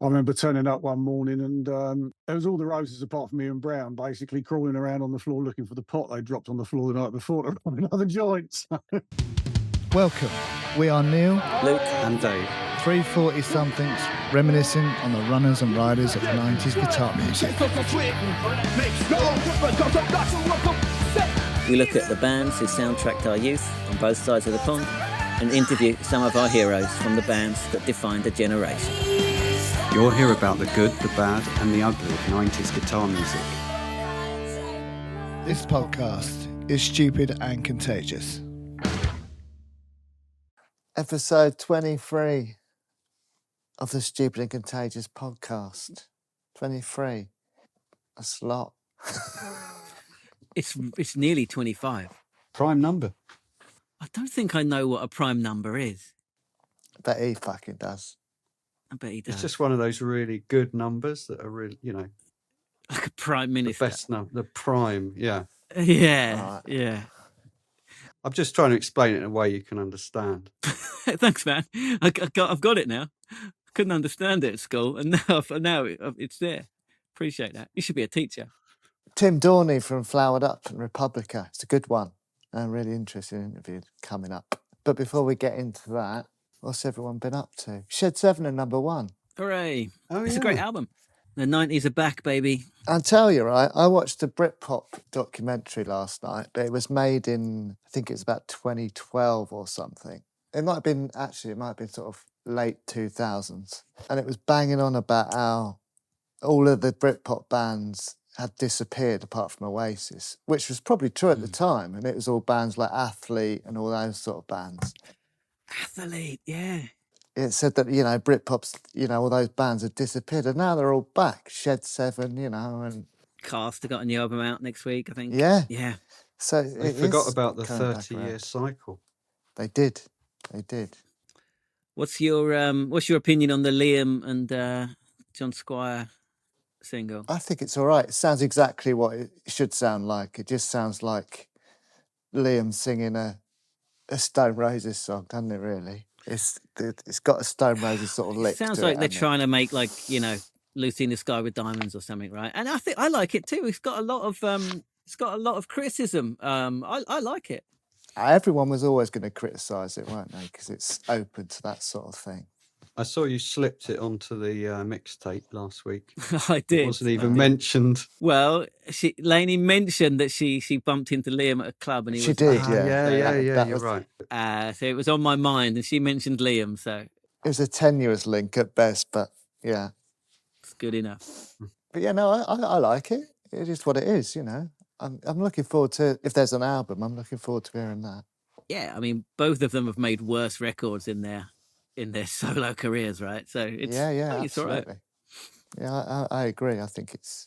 I remember turning up one morning and there was all the roses apart from me and Brown basically crawling around on the floor looking for the pot they dropped on the floor the night before to run another joint. Welcome. We are Neil, Luke and Dave. 340-somethings, reminiscing on the runners and riders of 90s guitar music. We look at the bands who soundtracked our youth on both sides of the pond and interview some of our heroes from the bands that defined a generation. You'll hear about the good, the bad and the ugly of 90s guitar music. This podcast is Stupid and Contagious. Episode 23 of the Stupid and Contagious podcast. 23. That's a lot. It's nearly 25. Prime number. I don't think I know what a prime number is. I bet he fucking does. I bet he does. It's just one of those really good numbers that are really, like a prime minister. the best number, the prime, yeah. Yeah, Right. yeah. I'm just trying to explain it in a way you can understand. Thanks, man. I've got it now. Couldn't understand it at school, and now it's there. Appreciate that. You should be a teacher. Tim Dorney from FLOWERED Up Republica. It's a good one. A really interesting interview coming up. But before we get into that, what's everyone been up to? Shed 7 and number 1. Hooray. Oh, It's yeah. a great album. The 90s are back, baby. I'll tell you, right, I watched a Britpop documentary last night, but it was made in, I think it was about 2012 or something. It might have been sort of late 2000s. And it was banging on about how all of the Britpop bands had disappeared apart from Oasis, which was probably true at the time. And it was all bands like Athlete and all those sort of bands. Athlete, yeah. It said that, Britpop's, all those bands had disappeared and now they're all back. Shed 7, and Cast have got a new album out next week, I think. yeah. Yeah. So They it forgot is about the coming back 30-year around. cycle. They did. What's your opinion on the Liam and John Squire single? I think it's all right. It sounds exactly what it should sound like. It just sounds like Liam singing a Stone Roses song, doesn't it, really? It's got a Stone Roses sort of lick It sounds to like it, they're hasn't it? trying to make Lucy in the Sky with Diamonds or something, right? And I like it too. It's got a lot of criticism. I like it. Everyone was always going to criticise it, weren't they? Because it's open to that sort of thing. I saw you slipped it onto the mixtape last week. I did. It wasn't even mentioned. Well, Lainey mentioned that she bumped into Liam at a club, and She did, yeah. Yeah, That you're was- right. So it was on my mind, and she mentioned Liam, so It was a tenuous link at best, but yeah. it's good enough. But yeah, no, I like it. It is what it is, I'm looking forward to, if there's an album, I'm looking forward to hearing that. Yeah, I mean, both of them have made worse records in their solo careers, right? So it's it's all right. absolutely. Yeah, I agree. I think it's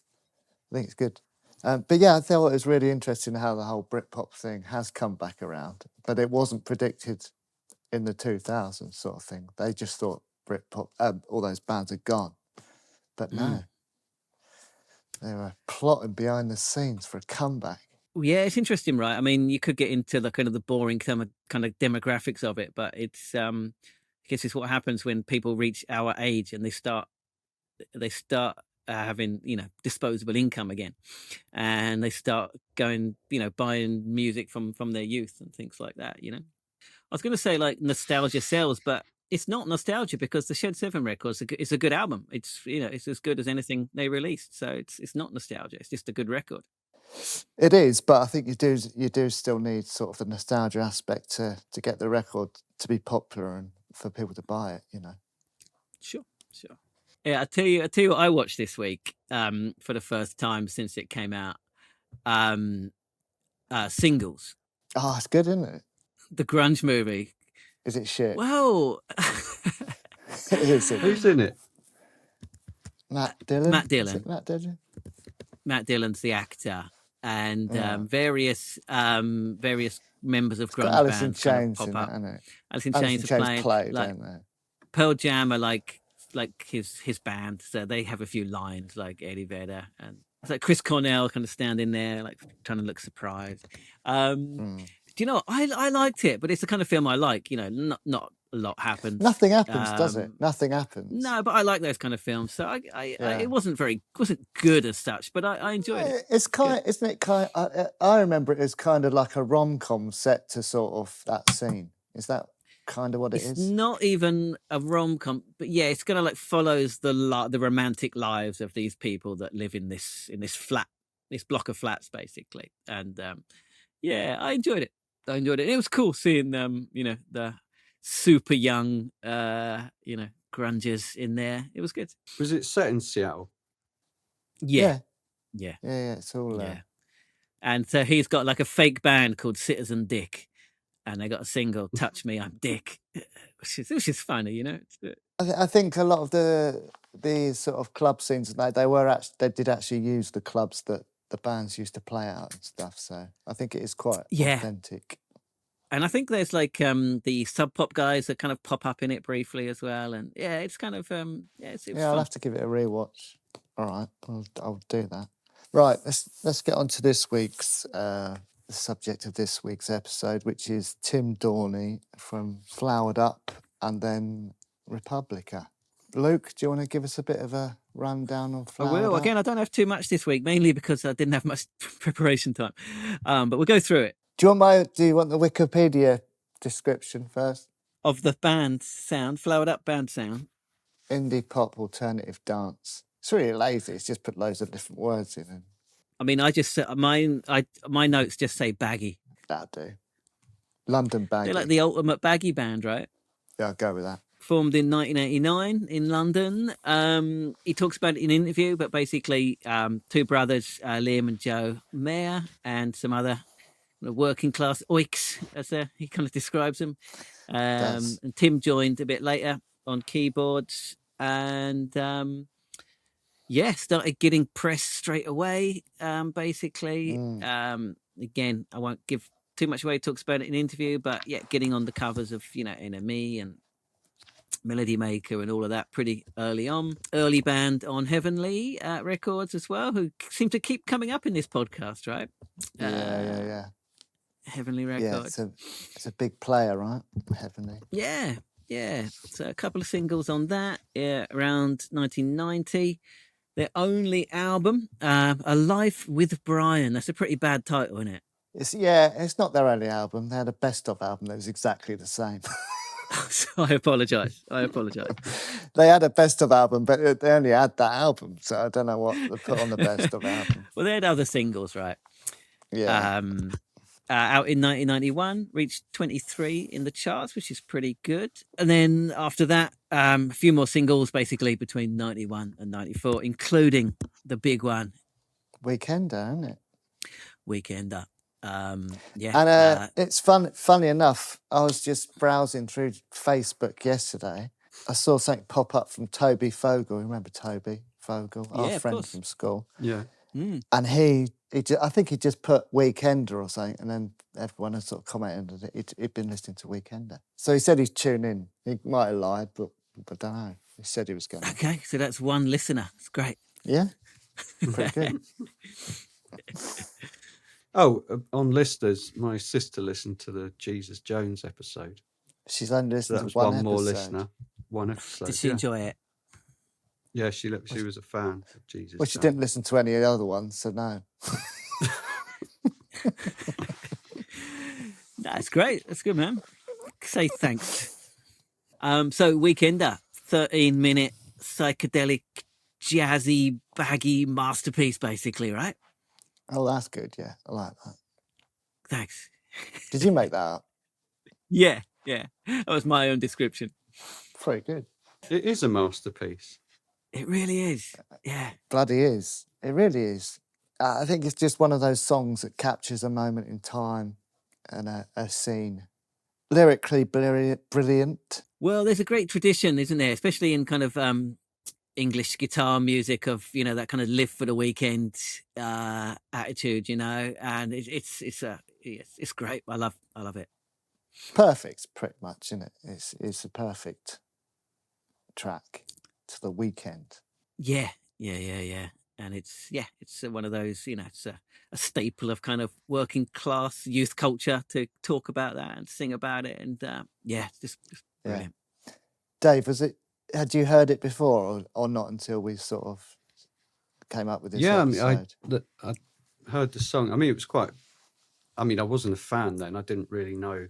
good. But yeah, I thought it was really interesting how the whole Britpop thing has come back around, but it wasn't predicted in the 2000s sort of thing. They just thought Britpop, all those bands had gone, but no, they were plotting behind the scenes for a comeback. Yeah, it's interesting, right? I mean, you could get into the kind of the boring kind of demographics of it, but it's I guess it's what happens when people reach our age and they start having disposable income again, and they start going buying music from their youth and things like that. I was going to say like nostalgia sells, but it's not nostalgia because the Shed 7 records it's a good album. It's it's as good as anything they released, so it's not nostalgia. It's just a good record. It is, but I think you do still need sort of the nostalgia aspect to get the record to be popular and for people to buy it. Sure. Yeah, I tell you what I watched this week for the first time since it came out. Singles, Oh, it's good, isn't it? the grunge movie. Is it shit? Well, It is. Isn't it? Who's in it? Matt Dillon. Matt Is Dillon. it Matt Dillon. Matt Dillon's the actor, and Yeah. various members of grunge Alice in bands kind of Chains pop in up. that, isn't it? Alice in Alice Chains in are Chains playing. played, Like don't they? Pearl Jam are like his band, so they have a few lines like Eddie Vedder, and it's like Chris Cornell kind of standing there, like trying to look surprised. Do you know? I liked it, but it's the kind of film I like. Not a lot happens. Nothing happens, does it? Nothing happens. No, but I like those kind of films. So it wasn't good as such, but I enjoyed it. It's kind, isn't it? I remember it as kind of like a rom-com set to sort of that scene. Is that kind of what it is? It's not even a rom-com, but yeah, it's kind of like follows the romantic lives of these people that live in this block of flats, basically. And yeah, I enjoyed it. It was cool seeing the super young grungers in there. It was good. Was it set in Seattle? Yeah. It's all And so he's got like a fake band called Citizen Dick, and they got a single "Touch Me, I'm Dick," which is funny, I think a lot of the sort of club scenes, they did actually use the clubs that the bands used to play out and stuff. So I think it is quite authentic. And I think there's like the Sub Pop guys that kind of pop up in it briefly as well. And yeah, it's kind of it's I'll fun. have to give it a rewatch. All right, I'll do that. Right, let's get on to this week's the subject of this week's episode, which is Tim Dorney from Flowered Up and then Republica. Luke, do you want to give us a bit of a rundown on Flowered I will. Up? Again, I don't have too much this week, mainly because I didn't have much preparation time. But we'll go through it. Do you want the Wikipedia description first? Of the band sound, Flowered Up band sound. Indie pop alternative dance. It's really lazy. It's just put loads of different words in. And I mean, I just my notes just say Baggy. that'll do. London Baggy. They're like the ultimate Baggy band, right? Yeah, I'll go with that. Formed in 1989 in London. He talks about it in an interview, but basically two brothers, Liam and Joe Mayer, and some other working class oiks, as he kind of describes them. And Tim joined a bit later on keyboards, and started getting press straight away. Basically, again, I won't give too much away. He talks about it in an interview, but yeah, getting on the covers of NME and Melody Maker and all of that pretty early on. Early band on Heavenly Records as well, who seem to keep coming up in this podcast, right? Yeah. Heavenly Records. Yeah, it's a big player, right? Heavenly. Yeah. So a couple of singles on that. Yeah, around 1990. Their only album, A Life with Brian. That's a pretty bad title, isn't it? It's not their only album. They had a best of album that was exactly the same. So I apologise. They had a best of album, but they only had that album, so I don't know what they put on the best of album. Well, they had other singles, right? Yeah. Out in 1991, reached 23 in the charts, which is pretty good. And then after that, a few more singles, basically between 91 and 94, including the big one, Weekender, isn't it? Weekender. And it's funny enough, I was just browsing through Facebook yesterday. I saw something pop up from Toby Fogle. Remember Toby Fogle, our friend from school? Yeah. And I think he just put Weekender or something, and then everyone had sort of commented that he'd been listening to Weekender. So he said he's tuned in. He might have lied, but I don't know. He said he was going. Okay, so that's one listener. It's great. Yeah, pretty good. Oh, on listeners, my sister listened to the Jesus Jones episode. She's only listened So that to was one one more episode. listener. One episode. Did she enjoy it? Yeah, she was a fan of Jesus. Well, she Jones. didn't listen to any of the other ones, so no. That's great. That's good, man. Say thanks. So Weekender, 13-minute psychedelic, jazzy, baggy masterpiece, basically, right? Oh, that's good. Yeah, I like that. Thanks. Did you make that up? Yeah. That was my own description. Pretty good. It is a masterpiece. It really is. Yeah. Bloody is. It really is. I think it's just one of those songs that captures a moment in time and a scene. Lyrically brilliant. Well, there's a great tradition, isn't there? Especially in kind of English guitar music of, that kind of live for the weekend attitude, and it's great. I love it. Perfect, pretty much, isn't it? It's a perfect track to the weekend. Yeah. And it's one of those, it's a staple of kind of working class youth culture to talk about that and sing about it. And it's just Yeah. Brilliant. Dave, had you heard it before or not until we sort of came up with this Yeah, I mean, episode? I heard the song. I mean, it was quite. I mean, I wasn't a fan then. I didn't really know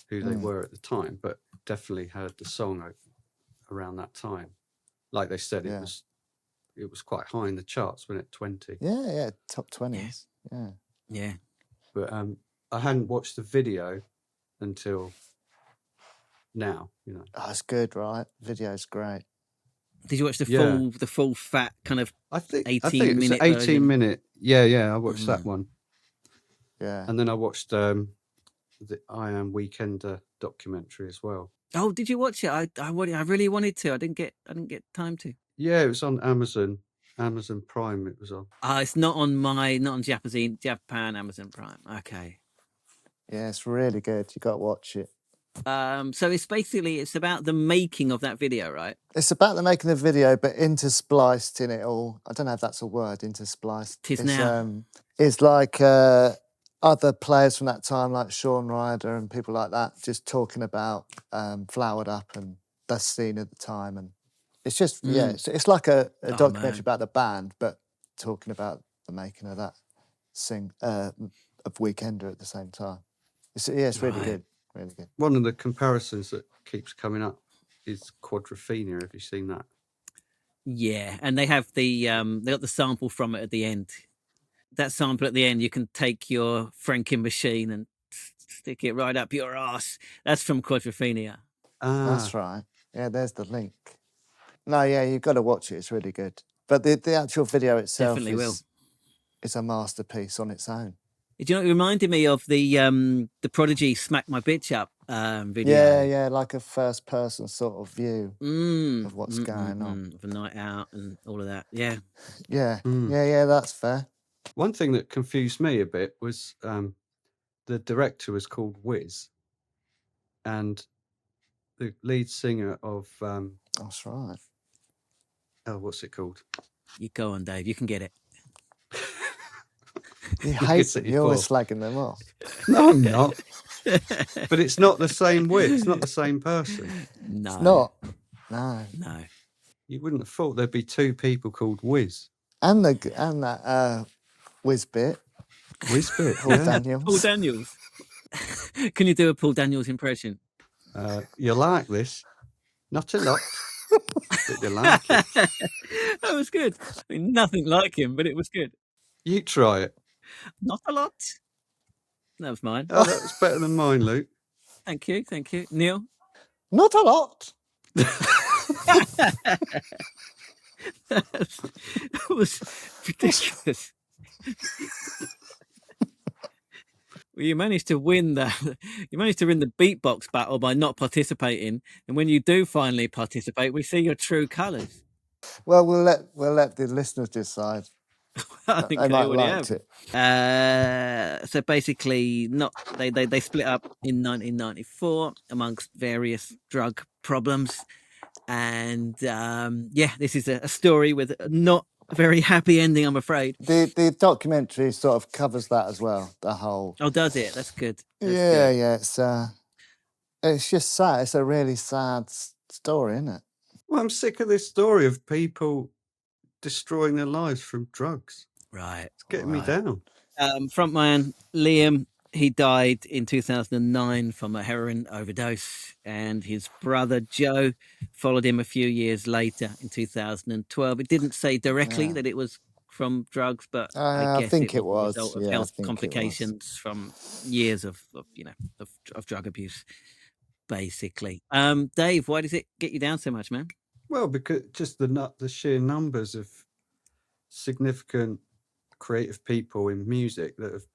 who they were at the time, but definitely heard the song around that time. Like they said, Yeah. it was quite high in the charts, wasn't it? 20. Yeah, top 20s. Yeah. Yeah. But I hadn't watched the video until now. You know, Oh, it's good, right? Video's great. Did you watch the Yeah. full fat kind of I think 18-minute 18 version? minute. Yeah, I watched that one, Yeah. and then I watched the I Am Weekender documentary as well. Oh, did you watch it? I really wanted to. I didn't get time to. Yeah, it was on Amazon Prime. It was on. It's not on Japan Amazon Prime. Okay. Yeah, it's really good. You got to watch it. So it's about the making of that video, right? It's about the making of the video, but interspliced in it all. I don't know if that's a word, interspliced. Tis now. It's like other players from that time, like Shaun Ryder and people like that, just talking about Flowered Up and the scene at the time. And it's just, it's like a documentary about the band, but talking about the making of that of Weekender at the same time. It's really good. Really good. One of the comparisons that keeps coming up is Quadrophenia. Have you seen that? Yeah, and they have they got the sample from it at the end. That sample at the end, you can take your Franken machine and stick it right up your ass. That's from Quadrophenia. That's right. Yeah, there's the link. No, yeah, you've got to watch it. It's really good. But the actual video itself is a masterpiece on its own. Do you know, it reminded me of the Prodigy Smack My Bitch Up video. Yeah, like a first person sort of view of what's going on. Of a night out and all of that. Yeah. Yeah, that's fair. One thing that confused me a bit was the director was called Wiz, and the lead singer of that's right. Oh, what's it called? You go on, Dave. You can get it. You hate it. You're always slagging them off. No, I'm not. But it's not the same Wiz. It's not the same person. No. It's not. No. You wouldn't have thought there'd be two people called Wiz. And that Wiz bit. Wiz bit. Paul Daniels. Paul Daniels. Can you do a Paul Daniels impression? You like this? Not a lot. But you like it. That was good. I mean, nothing like him, but it was good. You try it. Not a lot. That was mine. Oh, that was better than mine, Luke. Thank you. Neil? Not a lot. That was ridiculous. Well, you managed to win the beatbox battle by not participating, and when you do finally participate, we see your true colours. Well, we'll let the listeners decide. I think they they might already liked have. it. So basically, they split up in 1994 amongst various drug problems, and this is a story with not a very happy ending, I'm afraid. The documentary sort of covers that as well. The whole. Oh, does it? That's good. Yeah. It's just sad. It's a really sad story, isn't it? Well, I'm sick of this story of people destroying their lives from drugs. Right. It's getting me down. Frontman Liam, he died in 2009 from a heroin overdose, and his brother Joe followed him a few years later in 2012. It didn't say directly that it was from drugs, but I guess think it was was. a result of health complications from years of drug abuse, basically. Dave, why does it get you down so much, man? Well, because just the sheer numbers of significant creative people in music that have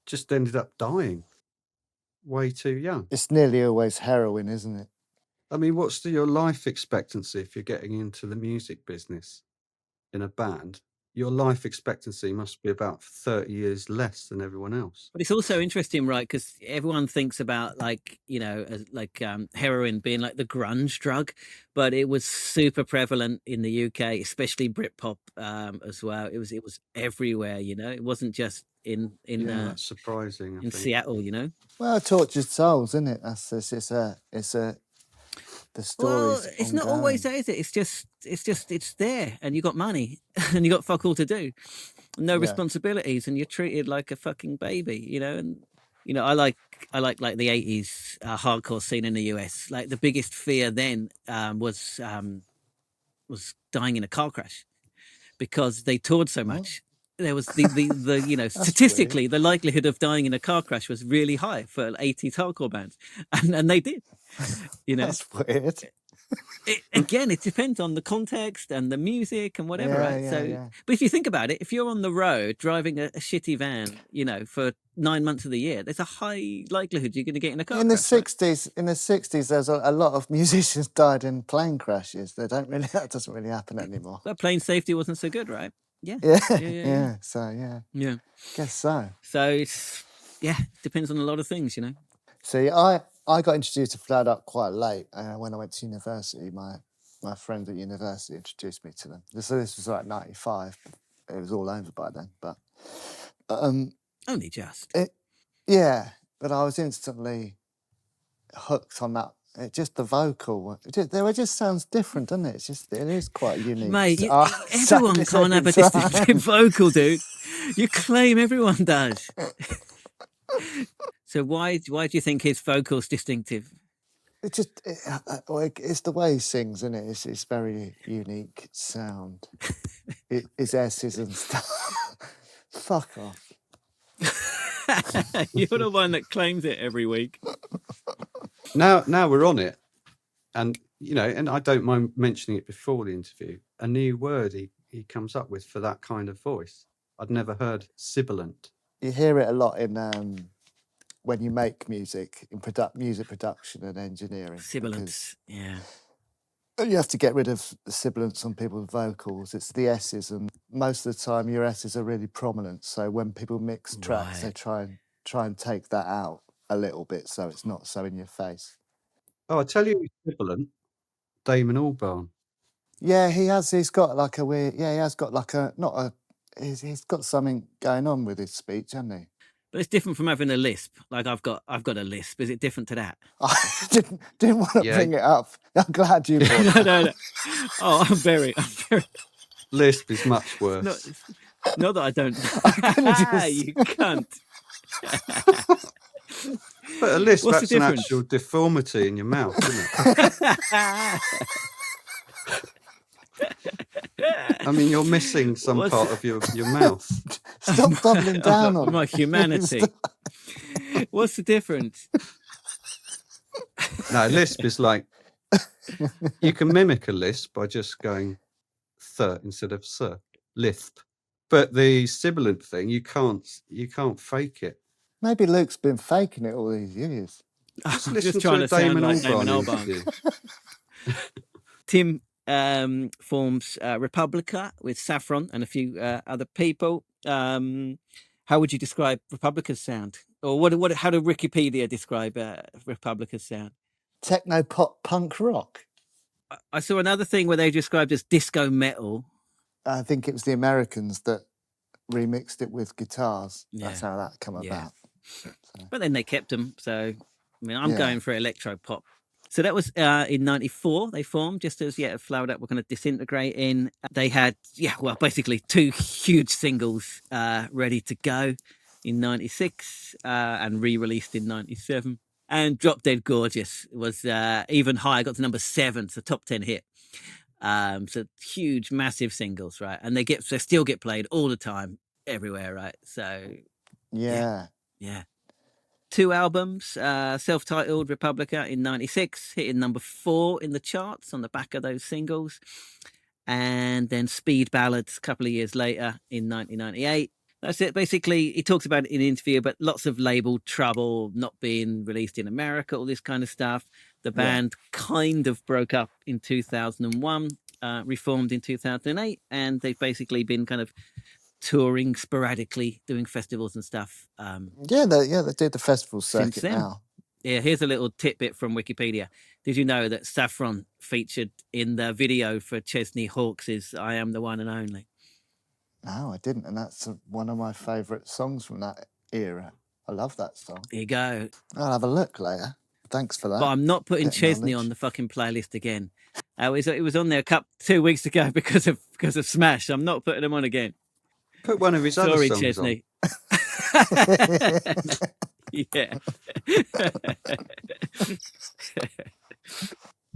just ended up dying way too young. It's nearly always heroin, isn't it? I mean, what's your life expectancy if you're getting into the music business in a band? your life expectancy must be about 30 years less than everyone else. But it's also interesting, right? Because everyone thinks about heroin being like the grunge drug, but it was super prevalent in the UK, especially Britpop as well. It was everywhere, It wasn't just in That's surprising. I think. Seattle, Well, tortured souls, isn't it? It's the stories. Well, it's not always that, is it? It's there, and you got money, and you got fuck all to do, no responsibilities, and you're treated like a fucking baby, And I like the 80s hardcore scene in the US. Like the biggest fear then was dying in a car crash, because they toured so much. There was the statistically the likelihood of dying in a car crash was really high for 80s hardcore bands, and they did. That's weird. It depends on the context and the music and whatever, right? But if you think about it, if you're on the road driving a shitty van, for 9 months of the year, there's a high likelihood you're going to get in a car crash. In the 60s, there's a lot of musicians died in plane crashes. That doesn't really happen anymore. But plane safety wasn't so good, right? Yeah. So yeah. Guess so. So it's depends on a lot of things, See, I got introduced to Flowered Up quite late when I went to university. My friend at university introduced me to them. So this was like 95. It was all over by then, but only just. But I was instantly hooked on that. Just the vocal. It just sounds different, doesn't it? It is quite unique. Mate, everyone can't have a distinctive vocal, dude. You claim everyone does. So why do you think his vocal's distinctive? It's just it's the way he sings, isn't it? It's very unique sound. His S's and stuff. Fuck off. You're the one that claims it every week. Now we're on it, and and I don't mind mentioning it before the interview. A new word he comes up with for that kind of voice. I'd never heard sibilant. You hear it a lot in when you make music in music production and engineering. Sibilants, yeah. You have to get rid of the sibilants on people's vocals. It's the S's, and most of the time your S's are really prominent. So when people mix tracks, they try and take that out a little bit, so it's not so in your face. Oh, I tell you, who's sibilant, Damon Albarn. Yeah, he's got like a weird. Yeah, he has got like he's got something going on with his speech, hasn't he? But it's different from having a lisp. Like I've got a lisp. Is it different to that? I didn't want to bring it up. I'm glad you brought it. No. Oh, I'm very. Lisp is much worse. Not that I don't. You cunt. But a lisp, that's an actual deformity in your mouth, isn't it? I mean, you're missing some part of your mouth. Stop doubling down on my humanity. What's the difference? No, lisp is like you can mimic a lisp by just going th instead of s. Lisp. But the sibilant thing, you can't fake it. Maybe Luke's been faking it all these years. Just trying to sound like Damon Albarn. Tim forms Republica with Saffron and a few other people. How would you describe Republica's sound? Or how did Wikipedia describe Republica's sound? Techno pop punk rock. I saw another thing where they described as disco metal. I think it was the Americans that remixed it with guitars. Yeah. That's how that came about. So. But then they kept them. So, I mean, I'm going for electro pop. So that was in 94 they formed, just as Flowered Up were going to disintegrate in. They had, basically 2 huge singles ready to go in 96 and re-released in 97. And Drop Dead Gorgeous was even higher, got to number 7, so top 10 hit. So huge, massive singles, right? And they still get played all the time, everywhere, right? So yeah. 2 albums, self-titled Republica in 96, hitting number 4 in the charts on the back of those singles. And then Speed Ballads a couple of years later in 1998. That's it. Basically, he talks about it in an interview, but lots of label trouble, not being released in America, all this kind of stuff. The band kind of broke up in 2001. reformed in 2008, and they've basically been kind of touring sporadically, doing festivals and stuff. Yeah, they did the festival Since circuit then. now. Yeah, here's a little tidbit from Wikipedia. Did you know that Saffron featured in the video for Chesney Hawkes' I Am the One and Only? No, I didn't, and that's one of my favourite songs from that era. I love that song. There you go. I'll have a look later. Thanks for that. But I'm not putting Bit of Chesney on knowledge. the fucking playlist again. It was on there 2 weeks ago because of Smash. I'm not putting him on again. Put one of his other Sorry, songs Chesney. Yeah.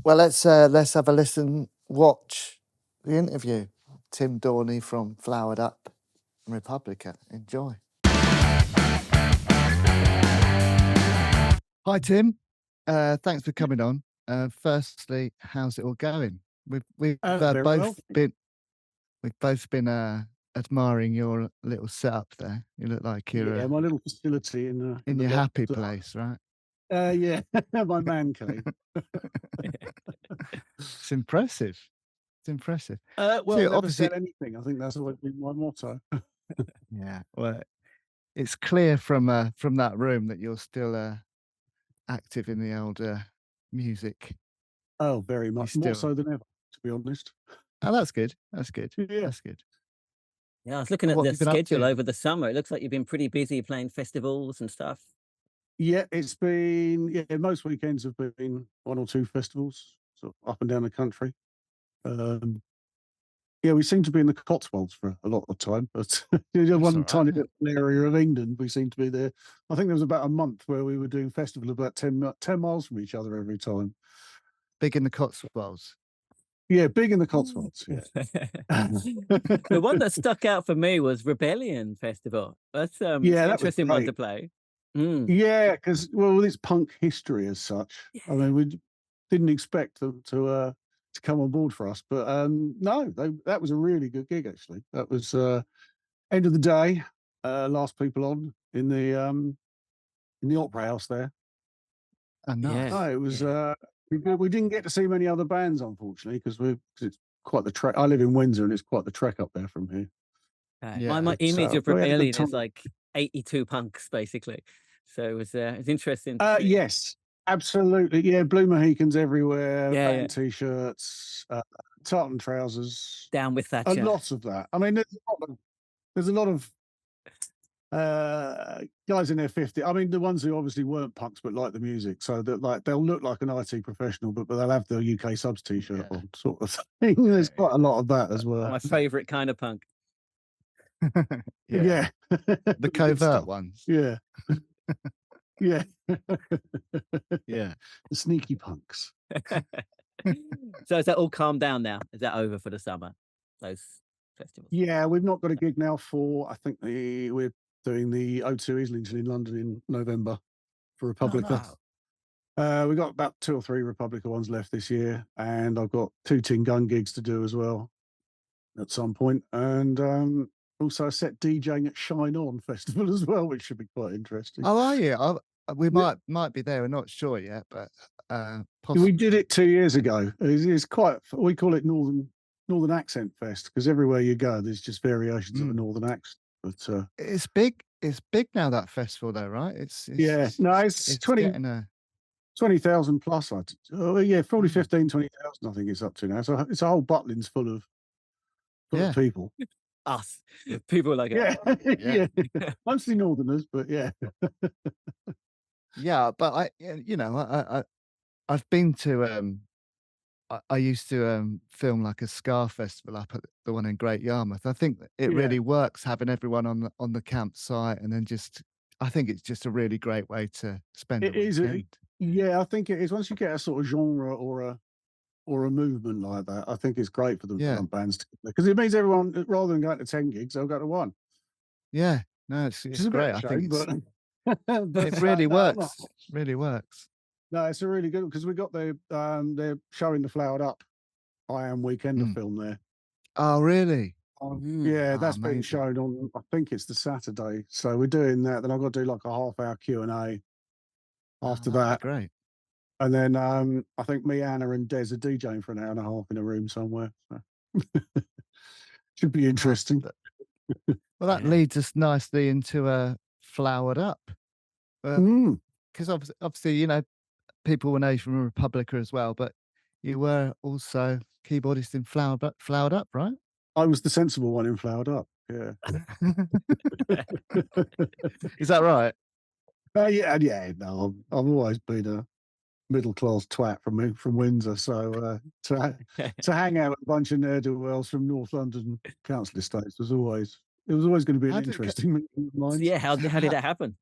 Well, let's have a listen. Watch the interview. Tim Dorney from Flowered Up Republica. Enjoy. Hi, Tim. Thanks for coming on. Firstly, how's it all going? We've Very both well. been admiring your little setup there. You look like you're Yeah, my little facility in in the your happy box. place, right? Yeah, my man cave. It's impressive. It's impressive. Well, So never obviously- said anything. I think that's always been my motto. Yeah. Well, it's clear from that room that you're still active in the old music. Oh, very much more still- so than ever, to be honest. Oh, that's good. That's good. Yeah. That's good. Yeah, I was looking at What the have you been up schedule to? over the summer. It looks like you've been pretty busy playing festivals and stuff. Yeah, it's been most weekends have been one or two festivals, sort of up and down the country. Yeah, we seem to be in the Cotswolds for a lot of the time, but one all tiny right. little area of England, we seem to be there. I think there was about a month where we were doing festival about 10 miles from each other every time. Big in the Cotswolds. Yeah, big in the Cotswolds. Yeah. The one that stuck out for me was Rebellion Festival. That's Yeah, an that was interesting one great. to play. Mm. Yeah, because with its punk history as such, I mean, we didn't expect them to come on board for us, but no, that was a really good gig actually. That was end of the day, last people on in the opera house there. Oh, nice. No, it was we didn't get to see many other bands unfortunately because it's quite the trek. I live in Windsor and it's quite the trek up there from here. Yeah, My image so of we had a good Rebellion time. is like 82 punks, basically. So it was interesting. to see. Yes, absolutely. Yeah, blue Mohicans everywhere, Yeah, band yeah. t-shirts, tartan trousers, Down with a Thatcher. lot of that. I mean, there's a lot of guys in their 50s. I mean, the ones who obviously weren't punks but like the music, so that like they'll look like an IT professional, but they'll have the UK subs t-shirt on, sort of thing. There's quite a lot of that as well. My favourite kind of punk. Yeah. The Good covert stuff. ones. Yeah. Yeah. Yeah. The sneaky punks. So is that all calmed down now? Is that over for the summer? Those festivals? Yeah, we've not got a gig now for, I think we're doing the O2 Islington in London in November for Republica. We've got about 2 or 3 Republica ones left this year, and I've got 2 Tin Gun gigs to do as well at some point, and also a set DJing at Shine On Festival as well, which should be quite interesting. Oh, are you? We Yeah. might be there. We're not sure yet, but We possibly. did it 2 years ago. It's quite, we call it Northern Accent Fest because everywhere you go, there's just variations of a Northern accent. But It's big. It's big now, that festival, though, right? It's yeah, no, it's getting a 20,000 plus. Yeah, probably Mm. 15, 20,000. I think it's up to now. So it's a whole Butlins full of Yeah. people. Us. People like Yeah, Yeah. yeah, mostly Northerners, but yeah. yeah. But I've been to I used to film like a ska festival up at the one in Great Yarmouth. I think it Yeah. really works having everyone on the campsite, and then I think it's just a really great way to spend It a is. weekend. Yeah, I think it is. Once you get a sort of genre or a movement like that, I think it's great for the Yeah. bands because it means everyone, rather than going to 10 gigs, they'll go to 1. Yeah, no, it's Which is a bit great. of I a think shame, it's, but it really no, I'm works. not. Really works. No, it's a really good because we got they're showing the Flowered Up I Am Weekender Mm. film there. Oh, really? Yeah, Oh, that's being amazing. shown on, I think it's the Saturday. So we're doing that. Then I've got to do like a half-hour Q&A Oh, after that'd that. be great. And then I think me, Anna, and Des are DJing for an hour and a half in a room somewhere. So. Should be interesting. Well, that leads us nicely into Flowered Up. Because obviously, you know, people will know you from Republica as well, but you were also keyboardist in Flowered Up, right? I was the sensible one in Flowered Up. Yeah. Is that right? Yeah. No, I've always been a middle-class twat from Windsor, so to hang out with a bunch of ne'er-do-wells from North London council estates was always going to be an interesting meeting of minds. Yeah, how did that happen?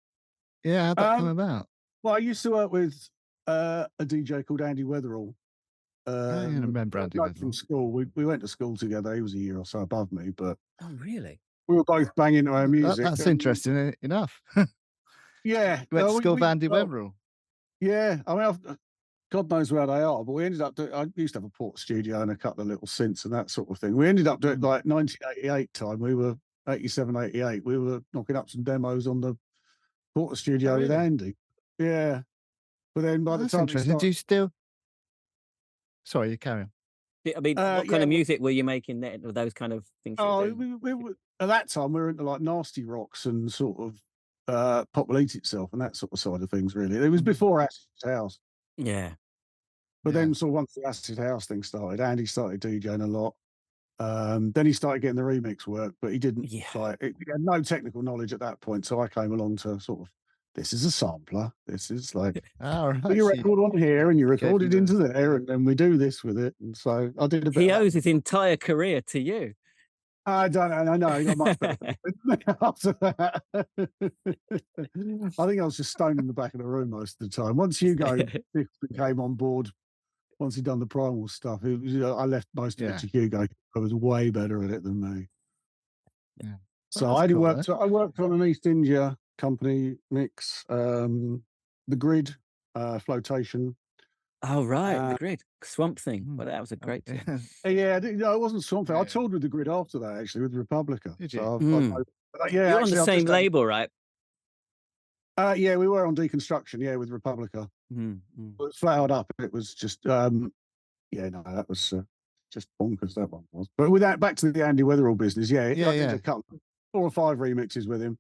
Yeah, how'd that come about? Well, I used to work with a DJ called Andy Weatherall. I remember Andy from Weatherall. school. We went to school together. He was a year or so above me, but Oh, really? we were both banging our music. That's interesting enough. Yeah, You went to school with Andy Weatherall. Yeah, I mean, God knows where they are, but we ended up doing. I used to have a port studio and a couple of little synths and that sort of thing. We ended up doing like 1988 time. We were 87, 88. We were knocking up some demos on the port studio with Andy. Yeah, but then by the time interesting. Do you still? Sorry, you carry on. I mean, what kind of music were you making then? Or those kind of things? We were at that time we were into like nasty rocks and sort of Pop Will Eat Itself and that sort of side of things. Really, it was before Acid House. Yeah. But then, so once the Acid House thing started, Andy started DJing a lot. Then he started getting the remix work, but he didn't he had no technical knowledge at that point. So I came along to sort of, this is a sampler. This is like put your record on here and you record it into there, and then we do this with it. And so I did a bit. He owes his entire career to you. I don't know. I know he got much better after that. I think I was just stoned in the back of the room most of the time. Once Hugo came on board, once he'd done the primal stuff, I left most of it to Hugo. I was way better at it than me. Yeah. So I worked on an East India company mix, the Grid, Flotation. Oh, right. The Grid. Swamp Thing. Well, that was a great thing. Yeah, no, it wasn't Swamp Thing. I toured with the Grid after that, actually, with Republica. Did you? So You're on the same label, right? Yeah, we were on Deconstruction, with Republica. But Flowered Up, it was just, that was just bonkers, that one was. But with that, back to the Andy Weatherall business, I did a couple, 4 or 5 remixes with him.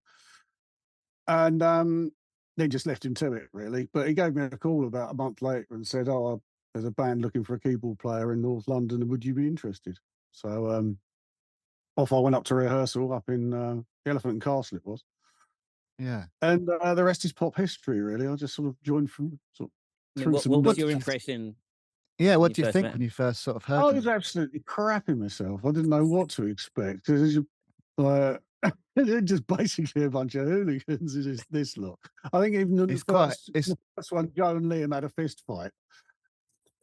And then just left him to it, really. But he gave me a call about a month later and said, there's a band looking for a keyboard player in North London, and would you be interested? So off I went up to rehearsal up in Elephant and Castle, it was. Yeah. And the rest is pop history, really. I just sort of joined from what was your impression? Yeah, what do you think when you first sort of heard I was absolutely crapping myself. I didn't know what to expect. Because they're just basically a bunch of hooligans. It's this lot. I think even the first one, Joe and Liam had a fist fight.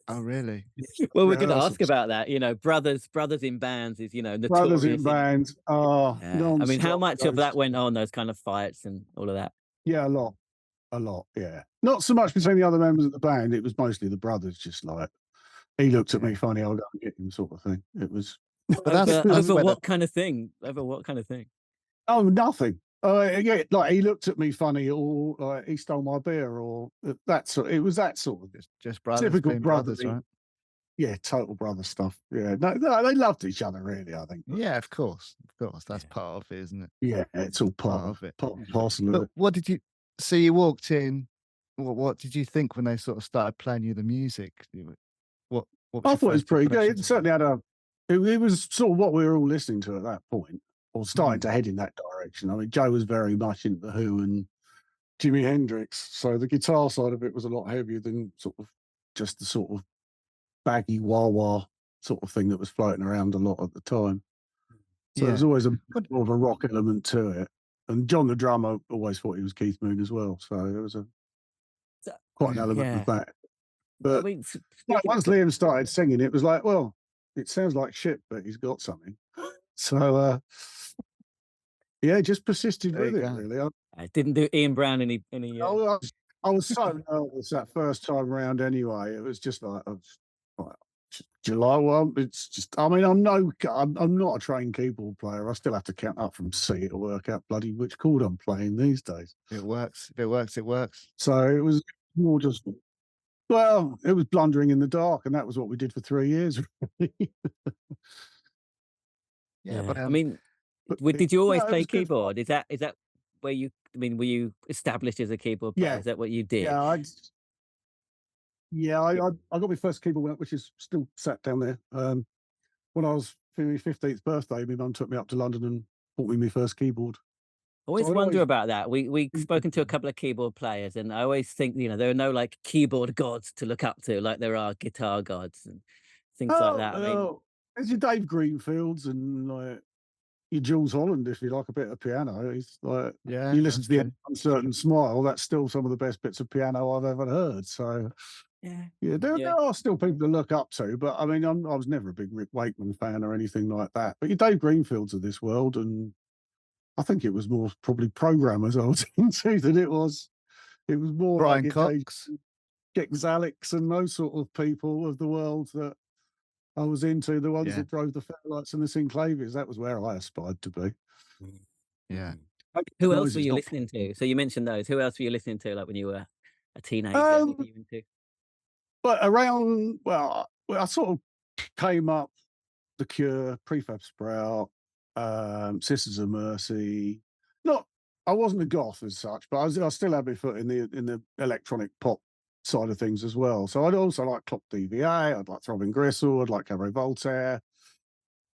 Oh, really? Well, we're going to ask about that. You know, brothers in bands is, notorious. Brothers in bands. I mean, how much of that went on, those kind of fights and all of that? Yeah, a lot. Yeah, not so much between the other members of the band. It was mostly the brothers. Just like he looked at me funny, I'll go and get him, sort of thing. It was. But over what kind of thing? Over what kind of thing? Oh, nothing. Like he looked at me funny, or like he stole my beer, or that sort. It was that sort of just brothers, typical brothers, right? Yeah, total brother stuff. Yeah, no, they loved each other, really. I think. Yeah, of course, that's part of it, isn't it? Yeah, it's all part of it, part and parcel of it. What did you? So you walked in. What did you think when they sort of started playing you the music? What I thought it was pretty good. It certainly had it was sort of what we were all listening to at that point, or starting to head in that direction. I mean, Joe was very much into The Who and Jimi Hendrix, so the guitar side of it was a lot heavier than sort of just the sort of baggy wah-wah sort of thing that was floating around a lot at the time. So there was always more of a rock element to it. And John the drummer always thought he was Keith Moon as well, so there was quite an element of that. But once Liam started singing, it was like, well, it sounds like shit, but he's got something. So, just persisted with it, really. I didn't do Ian Brown any I was so nervous that first time round anyway. It was just like, July 1, it's just, I mean, I'm not a trained keyboard player. I still have to count up from C to work out bloody which chord I'm playing these days. It works. If it works, it works. So it was more just Well, it was blundering in the dark, and that was what we did for 3 years. Really. Yeah, but I mean, But did you always no, it play was good fun. keyboard? Is that where you? I mean, were you established as a keyboard player? Yeah. Is that what you did? Yeah, I got my first keyboard, which is still sat down there. When I was for my 15th birthday, my mum took me up to London and bought me my first keyboard. I always I'd wonder always- about that. We've spoken to a couple of keyboard players, and I always think, there are no like keyboard gods to look up to, like there are guitar gods and things like that. I mean, there's your Dave Greenfields and like your Jules Holland, if you like a bit of piano. He's like, yeah, you listen that's to the true. Uncertain Smile, that's still some of the best bits of piano I've ever heard. So yeah, there are still people to look up to, but I mean, I was never a big Rick Wakeman fan or anything like that. But your Dave Greenfields of this world, and I think it was more probably programmers I was into than it was more Brian like Cox. Jack Zalix and those sort of people of the world that I was into, the ones that drove the Fairlights and the Sinclaviers. That was where I aspired to be. Yeah. Who else were you listening to? So you mentioned those. Who else were you listening to, like when you were a teenager? What were you into? But around, I sort of came up The Cure, Prefab Sprout, Sisters of Mercy. I wasn't a goth as such, but I still had my foot in the electronic pop side of things as well. So I'd also like Clock DVA, I'd like Throbbing Gristle, I'd like Cabaret Voltaire.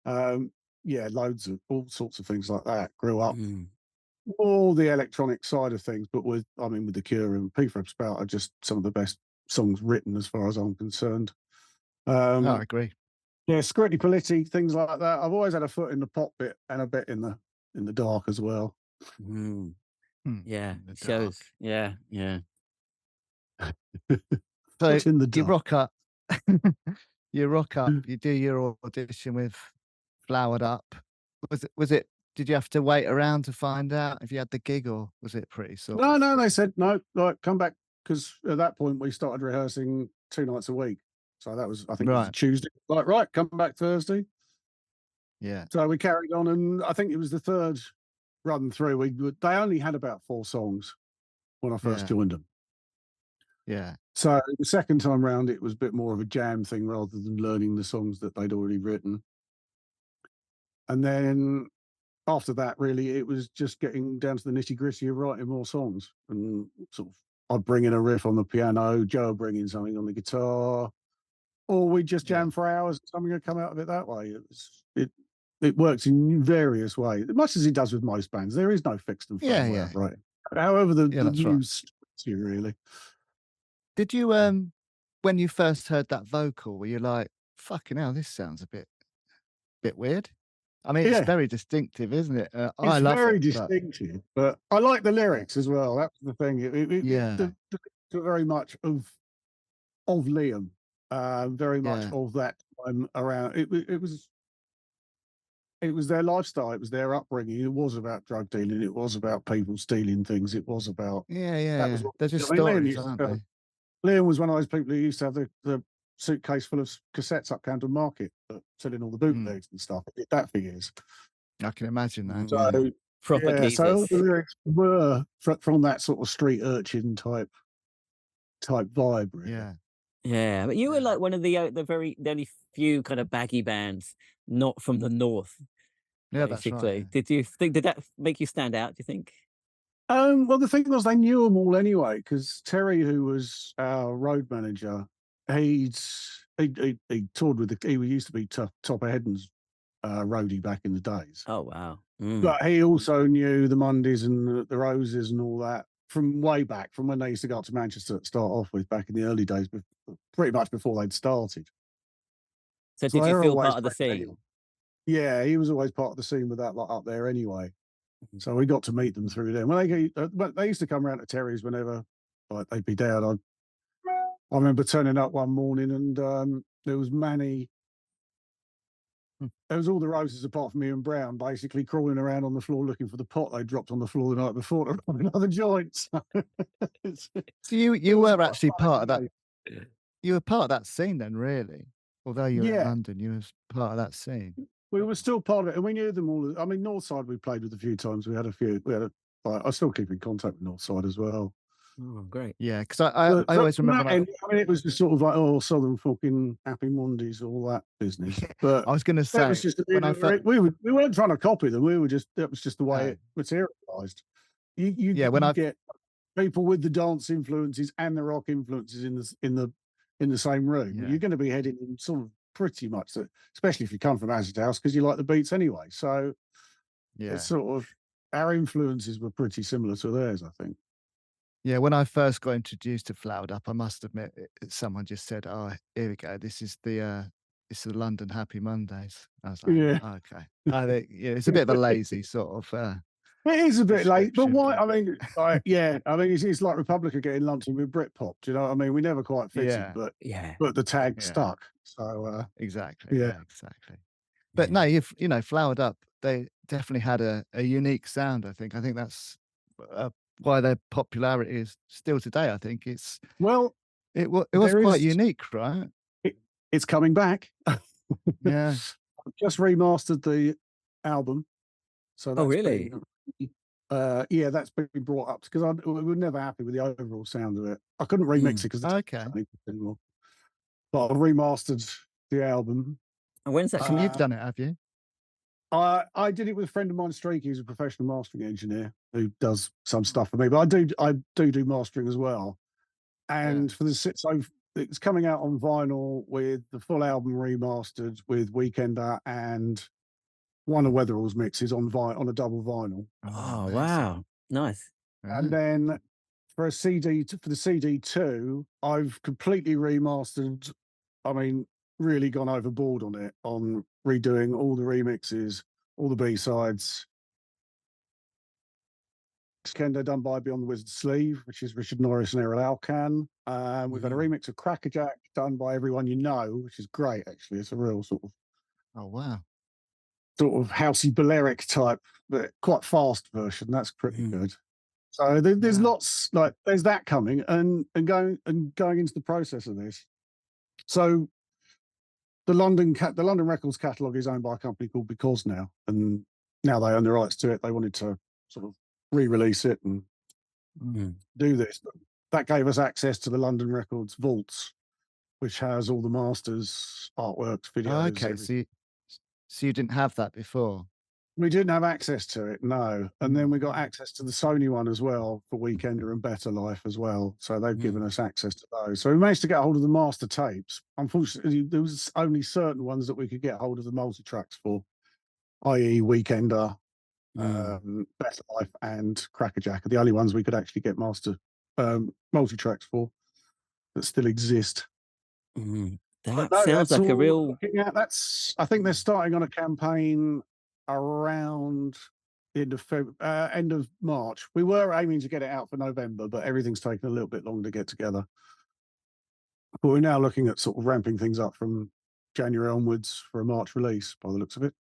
Loads of all sorts of things like that. Grew up all the electronic side of things, but with The Cure and Prefab Sprout are just some of the best songs written as far as I'm concerned. I agree. Yeah, Scritti Politti, things like that. I've always had a foot in the pop bit and a bit in the dark as well. Yeah, it shows. Yeah. So What's in the you dark? rock up. You rock up. You do your audition with Flowered Up. Was it? Did you have to wait around to find out if you had the gig, or was it pretty sort? No. They said no. Like, come back, because at that point we started rehearsing 2 nights a week. So that was, I think, it was a Tuesday. Like, right, come back Thursday. Yeah. So we carried on, and I think it was the third run through. They only had about 4 songs when I first joined them. Yeah. So the second time round, it was a bit more of a jam thing rather than learning the songs that they'd already written. And then after that, really, it was just getting down to the nitty gritty of writing more songs. And sort of, I'd bring in a riff on the piano, Joe would bring in something on the guitar, or we'd just jam for hours and something would come out of it that way. It works in various ways, much as it does with most bands. There is no fixed and firm way of writing. However, the news really. Did you when you first heard that vocal, were you like, fucking hell, this sounds a bit weird? I mean, it's very distinctive, isn't it? I love it. It's very distinctive, but I like the lyrics as well. That's the thing. The very much of Liam, very much of that time around. It was their lifestyle. It was their upbringing. It was about drug dealing. It was about people stealing things. It was about They're just stories, aren't they? Liam was one of those people who used to have the suitcase full of cassettes up Camden Market, selling all the bootlegs and stuff. I did that for years. I can imagine that. So, proper so the lyrics were from that sort of street urchin type vibe, really. Yeah, but you were like one of the only few kind of baggy bands not from the north. Yeah, basically. That's right. Did that make you stand out, do you think? Well, the thing was, they knew them all anyway, because Terry, who was our road manager, he toured with he used to be Top of Headens roadie back in the days. Oh wow! But he also knew the Mondays and the Roses and all that from way back, from when they used to go up to Manchester to start off with back in the early days, pretty much before they'd started. So did you feel part of the scene? Yeah, he was always part of the scene with that lot up there anyway. So we got to meet them through them. When they used to come around to Terry's whenever they'd be down. I remember turning up one morning and there was Manny. There was all the Roses apart from me and Brown basically crawling around on the floor looking for the pot they dropped on the floor the night before to run another joint. So you were actually part of that. You were part of that scene then, really? Although you were in London, you were part of that scene. We were still part of it, and we knew them all. I mean, Northside we played with a few times. I still keep in contact with Northside as well. Oh, great. Yeah, because I always remember. I mean, it was just sort of like, oh, Southern fucking Happy Mondays, all that business. But I was going to say, that was just we weren't trying to copy them. That was just the way it materialized. You get people with the dance influences and the rock influences in the same room. Yeah. You're going to be heading in sort of pretty much, especially if you come from Acid House, because you like the beats anyway. So it's sort of our influences were pretty similar to theirs, I think. Yeah, when I first got introduced to Flowered Up, I must admit, someone just said, "Oh, here we go. This is the London Happy Mondays." I was like, "Okay." It's a bit of a lazy sort of. It is a bit late, but why? but- I mean, it's like Republica getting lumped in with Britpop. Do you know what I mean? We never quite fitted, but the tag stuck. So exactly, exactly. But no, Flowered Up, they definitely had a unique sound. I think that's why their popularity is still today. I think it was quite unique, right? It's coming back. Yeah, just remastered the album. So that's really? That's been brought up because we were never happy with the overall sound of it. I couldn't remix it because anymore. But I remastered the album. And when's that? You've done it, have you? I did it with a friend of mine, Streaky, who's a professional mastering engineer who does some stuff for me. But I do mastering as well. And for so it's coming out on vinyl with the full album remastered with Weekender and one of Weatherall's mixes on a double vinyl. Oh wow, nice. And then for the CD2, I've completely remastered. I mean, really gone overboard on it, on redoing all the remixes, all the B-sides. Kendo done by Beyond the Wizard's Sleeve, which is Richard Norris and Errol Alcan. We've had a remix of Crackerjack done by Everyone You Know, which is great, actually. It's a real sort of sort of housey Balearic type, but quite fast version. That's pretty good. So there's lots, like there's that coming and going into the process of this. So the London Records catalog is owned by a company called Because now, and now they own the rights to it. They wanted to sort of re-release it and do this. That gave us access to the London Records vaults, which has all the masters, artworks, videos. Okay, so you didn't have that before? We didn't have access to it, no. And then we got access to the Sony one as well for Weekender and Better Life as well. So they've given us access to those. So we managed to get hold of the master tapes. Unfortunately, there was only certain ones that we could get hold of the multi-tracks for, i.e. Weekender, Better Life and Crackerjack are the only ones we could actually get master multi-tracks for that still exist. That sounds like a real... I think they're starting on a campaign around the end of March. We were aiming to get it out for November, but everything's taken a little bit longer to get together. But we're now looking at sort of ramping things up from January onwards for a March release, by the looks of it.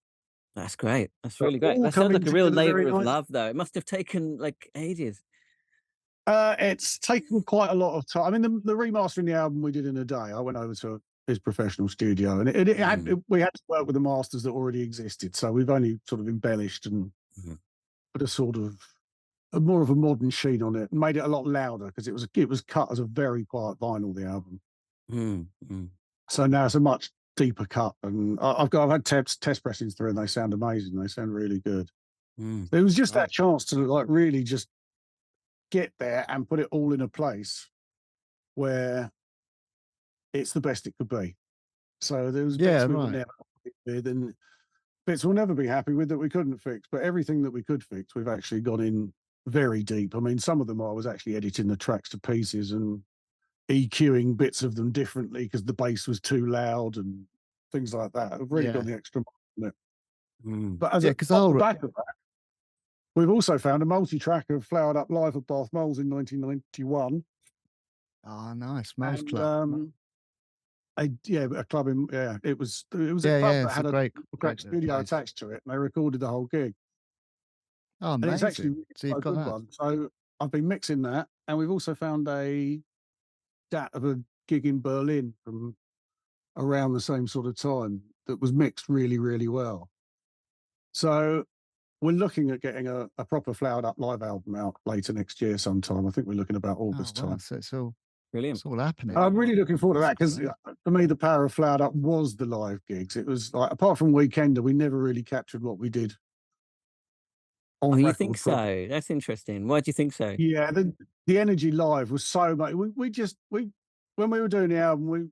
That's great. That's really great. That sounds like a real labor of love, though. It must have taken like ages. It's taken quite a lot of time. I mean, the remastering the album we did in a day. I went over to his professional studio, and we had to work with the masters that already existed. So we've only sort of embellished and put a sort of more of a modern sheen on it, and made it a lot louder because it was cut as a very quiet vinyl. The album, so now it's a much deeper cut, and I've had test pressings through, and they sound amazing. They sound really good. It was just that chance to like really just get there and put it all in a place where it's the best it could be. So there was bits we were never happy with, and bits we'll never be happy with that we couldn't fix. But everything that we could fix, we've actually gone in very deep. I mean, some of them I was actually editing the tracks to pieces and EQing bits of them differently because the bass was too loud and things like that. I've really gone the extra mile on it. But as off the back of that, we've also found a multi-track of Flowered Up live at Bath Moles in 1991. Oh, nice. Moles Club. A club in, it was a club that had a great studio attached to it, and they recorded the whole gig. Oh, amazing. And it's actually so you've got that. one. So I've been mixing that, and we've also found a dat of a gig in Berlin from around the same sort of time that was mixed really, really well. So we're looking at getting a proper Flowered Up live album out later next year sometime. I think we're looking about August time. So it's all Brilliant. It's all happening. I'm really looking forward to that because Great. for me, the power of Flowered Up was the live gigs. It was like, apart from Weekender, we never really captured what we did on Oh, you record think properly. so? That's interesting. Why do you think so? Yeah, the energy live was so much. We when we were doing the album,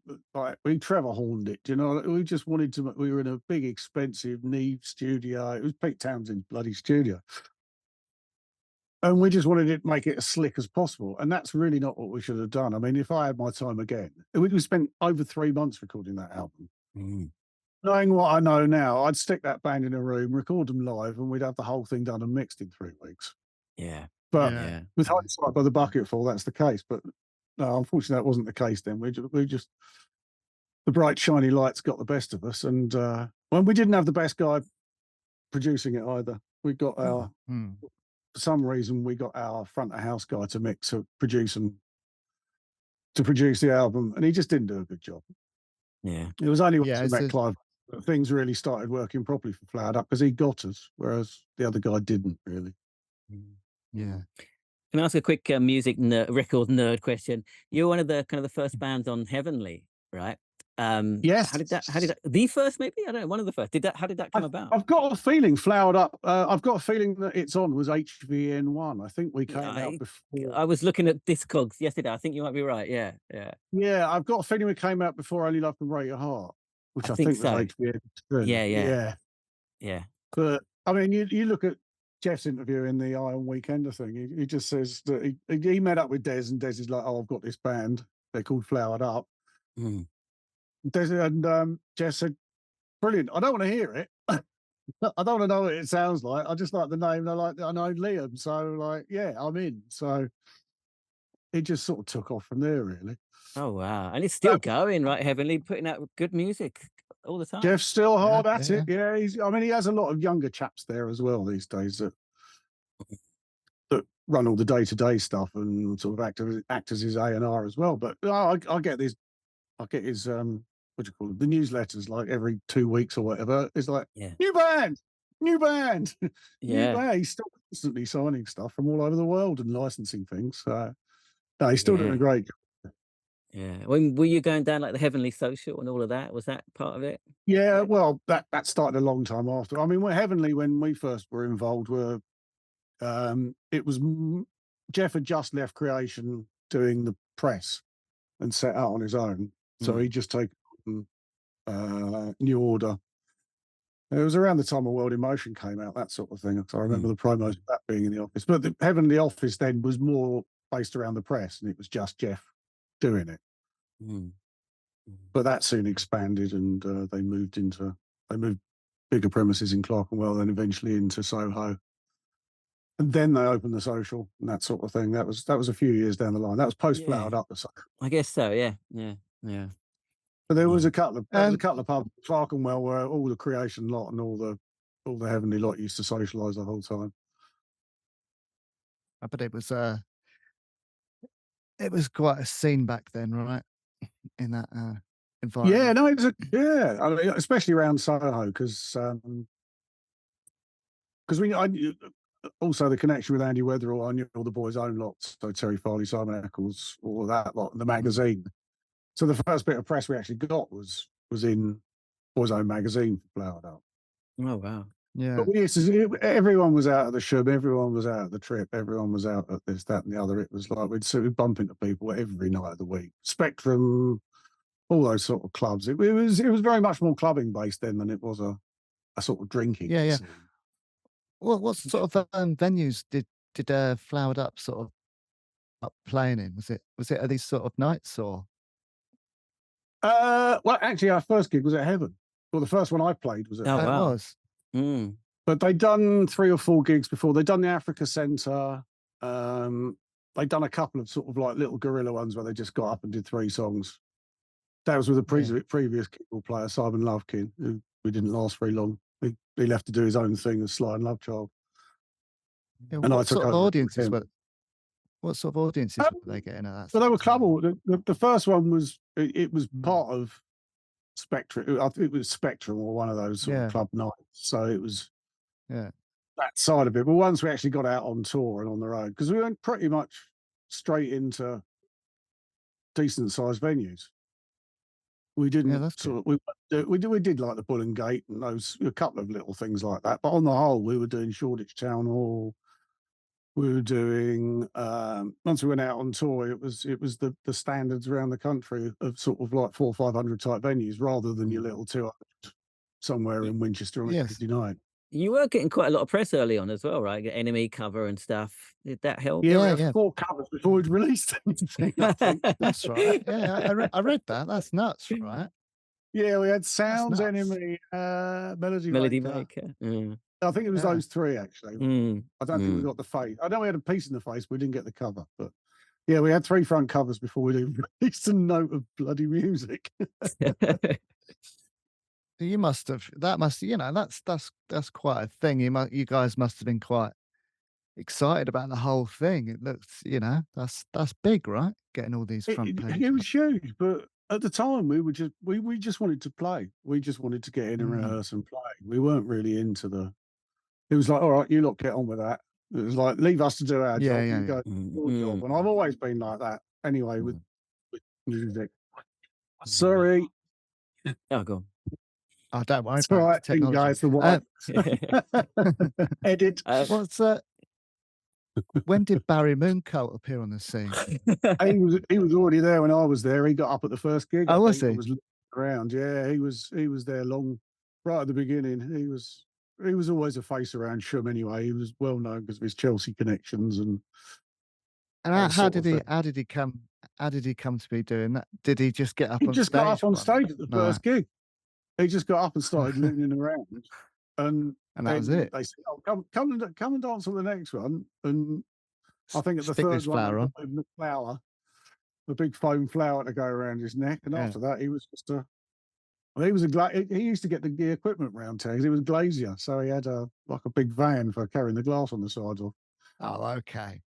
we Trevor horned it. You know, we just wanted to. We were in a big, expensive Neve studio. It was Pete Townsend's bloody studio, and we just wanted to make it as slick as possible. And that's really not what we should have done. I mean, if I had my time again, we spent over 3 months recording that album. Mm. Knowing what I know now, I'd stick that band in a room, record them live, and we'd have the whole thing done and mixed in 3 weeks. Yeah. But Yeah. with hindsight by the bucketful, that's the case. But no, unfortunately, that wasn't the case then. We just the bright, shiny lights got the best of us. And when we didn't have the best guy producing it either, we got our, for some reason, we got our front of house guy to mix, to produce the album. And he just didn't do a good job. Yeah. It was only once we met Clive that things really started working properly for Flowered Up, because he got us, whereas the other guy didn't really. Yeah. Can I ask a quick music record nerd question? You're one of the kind of the first bands on Heavenly, right? Yes. How did that? The first, maybe? I don't know. One of the first. How did that come about? I've got a feeling Flowered Up. I've got a feeling that it's on was HVN1. I think we came out before. I was looking at Discogs yesterday. I think you might be right. Yeah. Yeah. Yeah, I've got a feeling we came out before Only Love Can Break Your Heart, which I think so. was HVN2. Yeah. But I mean, you look at Jeff's interview in the Eye on Weekender thing. He just says that he met up with Des, and Des is like, "Oh, I've got this band. They're called Flowered Up." Des and Jeff said, "Brilliant. I don't want to hear it. I don't want to know what it sounds like. I just like the name. I know Liam, so like, yeah, I'm in." So it just sort of took off from there, really. Oh wow! And it's still going, right? Heavenly, putting out good music all the time. Jeff's still hard at it. Yeah, I mean, he has a lot of younger chaps there as well these days that run all the day-to-day stuff and sort of act as his A&R as well. But I get his what do you call it? The newsletters, like every 2 weeks or whatever. It's like, new band. New band. He's still constantly signing stuff from all over the world and licensing things. So no, he's still doing a great job. Yeah. When were you going down like the Heavenly Social and all of that? Was that part of it? Yeah, well, that started a long time after. I mean, Heavenly, when we first were involved, it was Jeff had just left Creation doing the press and set out on his own. So he just taken New Order. It was around the time of World in Motion came out, that sort of thing. So I remember the promos of that being in the office. But the Heavenly office then was more based around the press, and it was just Jeff doing it. But that soon expanded, and they moved bigger premises in Clerkenwell, then eventually into Soho. And then they opened the Social and that sort of thing. That was a few years down the line. That was post Flowered Up. I guess so. Yeah. But there was a couple of pubs in Clerkenwell where all the Creation lot and all the Heavenly lot used to socialise the whole time. But it was quite a scene back then, right? In that environment. Yeah, no, it was I mean, especially around Soho, because I also the connection with Andy Weatherall. I knew all the boys' own lots, so Terry Farley, Simon Eccles, all of that lot, and the magazine. So the first bit of press we actually got was in Boys' Own magazine, Flowered Up. Oh wow! Yeah, but everyone was out at the Shub, everyone was out at the Trip, everyone was out at this, that, and the other. It was like we'd bump into people every night of the week. Spectrum, all those sort of clubs. It was very much more clubbing based then than it was a sort of drinking. Yeah. Well, what sort of venues did Flowered Up sort of up playing in? Was it at these sort of nights or? Well, actually, our first gig was at Heaven. Well, the first one I played was at Heaven. It was. But they'd done 3 or 4 gigs before. They'd done the Africa Centre. They'd done a couple of sort of like little guerrilla ones where they just got up and did 3 songs. That was with a previous keyboard player, Simon Lovekin, who didn't last very long. He left to do his own thing as Sly and Lovechild. Yeah, what sort of audiences were they getting at that? So they were club. The first one was it was part of Spectrum. I think it was Spectrum or one of those sort of club nights. So it was that side of it. But once we actually got out on tour and on the road, because we went pretty much straight into decent sized venues. We didn't we did like the Bull and Gate and those, a couple of little things like that. But on the whole, we were doing Shoreditch Town Hall. We were doing once we went out on tour, it was the standards around the country of sort of like 400 or 500 type venues rather than your little 200 somewhere in Winchester on 59. You were getting quite a lot of press early on as well, right? Enemy cover and stuff. Did that help? Yeah, we had 4 covers before we'd released anything. I think. That's right. Yeah, I read that. That's nuts, right? Yeah, we had Sounds, Enemy, Melody Maker. I think it was those 3 actually. I don't think we got the face. I know we had a piece in the face, but we didn't get the cover. But yeah, we had 3 front covers before we released a note of bloody music. You must have. That must. You know, that's quite a thing. You guys must have been quite excited about the whole thing. It looks, you know, that's big, right? Getting all these front pages. It was huge, but at the time we just wanted to play. We just wanted to get in and rehearse and play. We weren't really into the. It was like, all right, you lot get on with that. It was like, leave us to do our job. You go your job. And I've always been like that anyway with music. Sorry. Oh, go on. Oh, don't worry. It's all right, guys. The wife. Edit. What's when did Barry Mooncoat appear on the scene? He was already there when I was there. He got up at the first gig. Oh, was he? Was around. Yeah, he was there right at the beginning. He was always a face around Shum anyway. He was well known because of his Chelsea connections and how did he come to be doing that? Did he just get up on stage? He just got up on stage at the first gig. He just got up and started mooning around, and that was it. They said, "Oh, come and dance on the next one." And I think at the third one, the big foam flower to go around his neck, and after that, he was just he used to get the equipment round town. He was a glazier, so he had a big van for carrying the glass on the sides of. Oh, okay.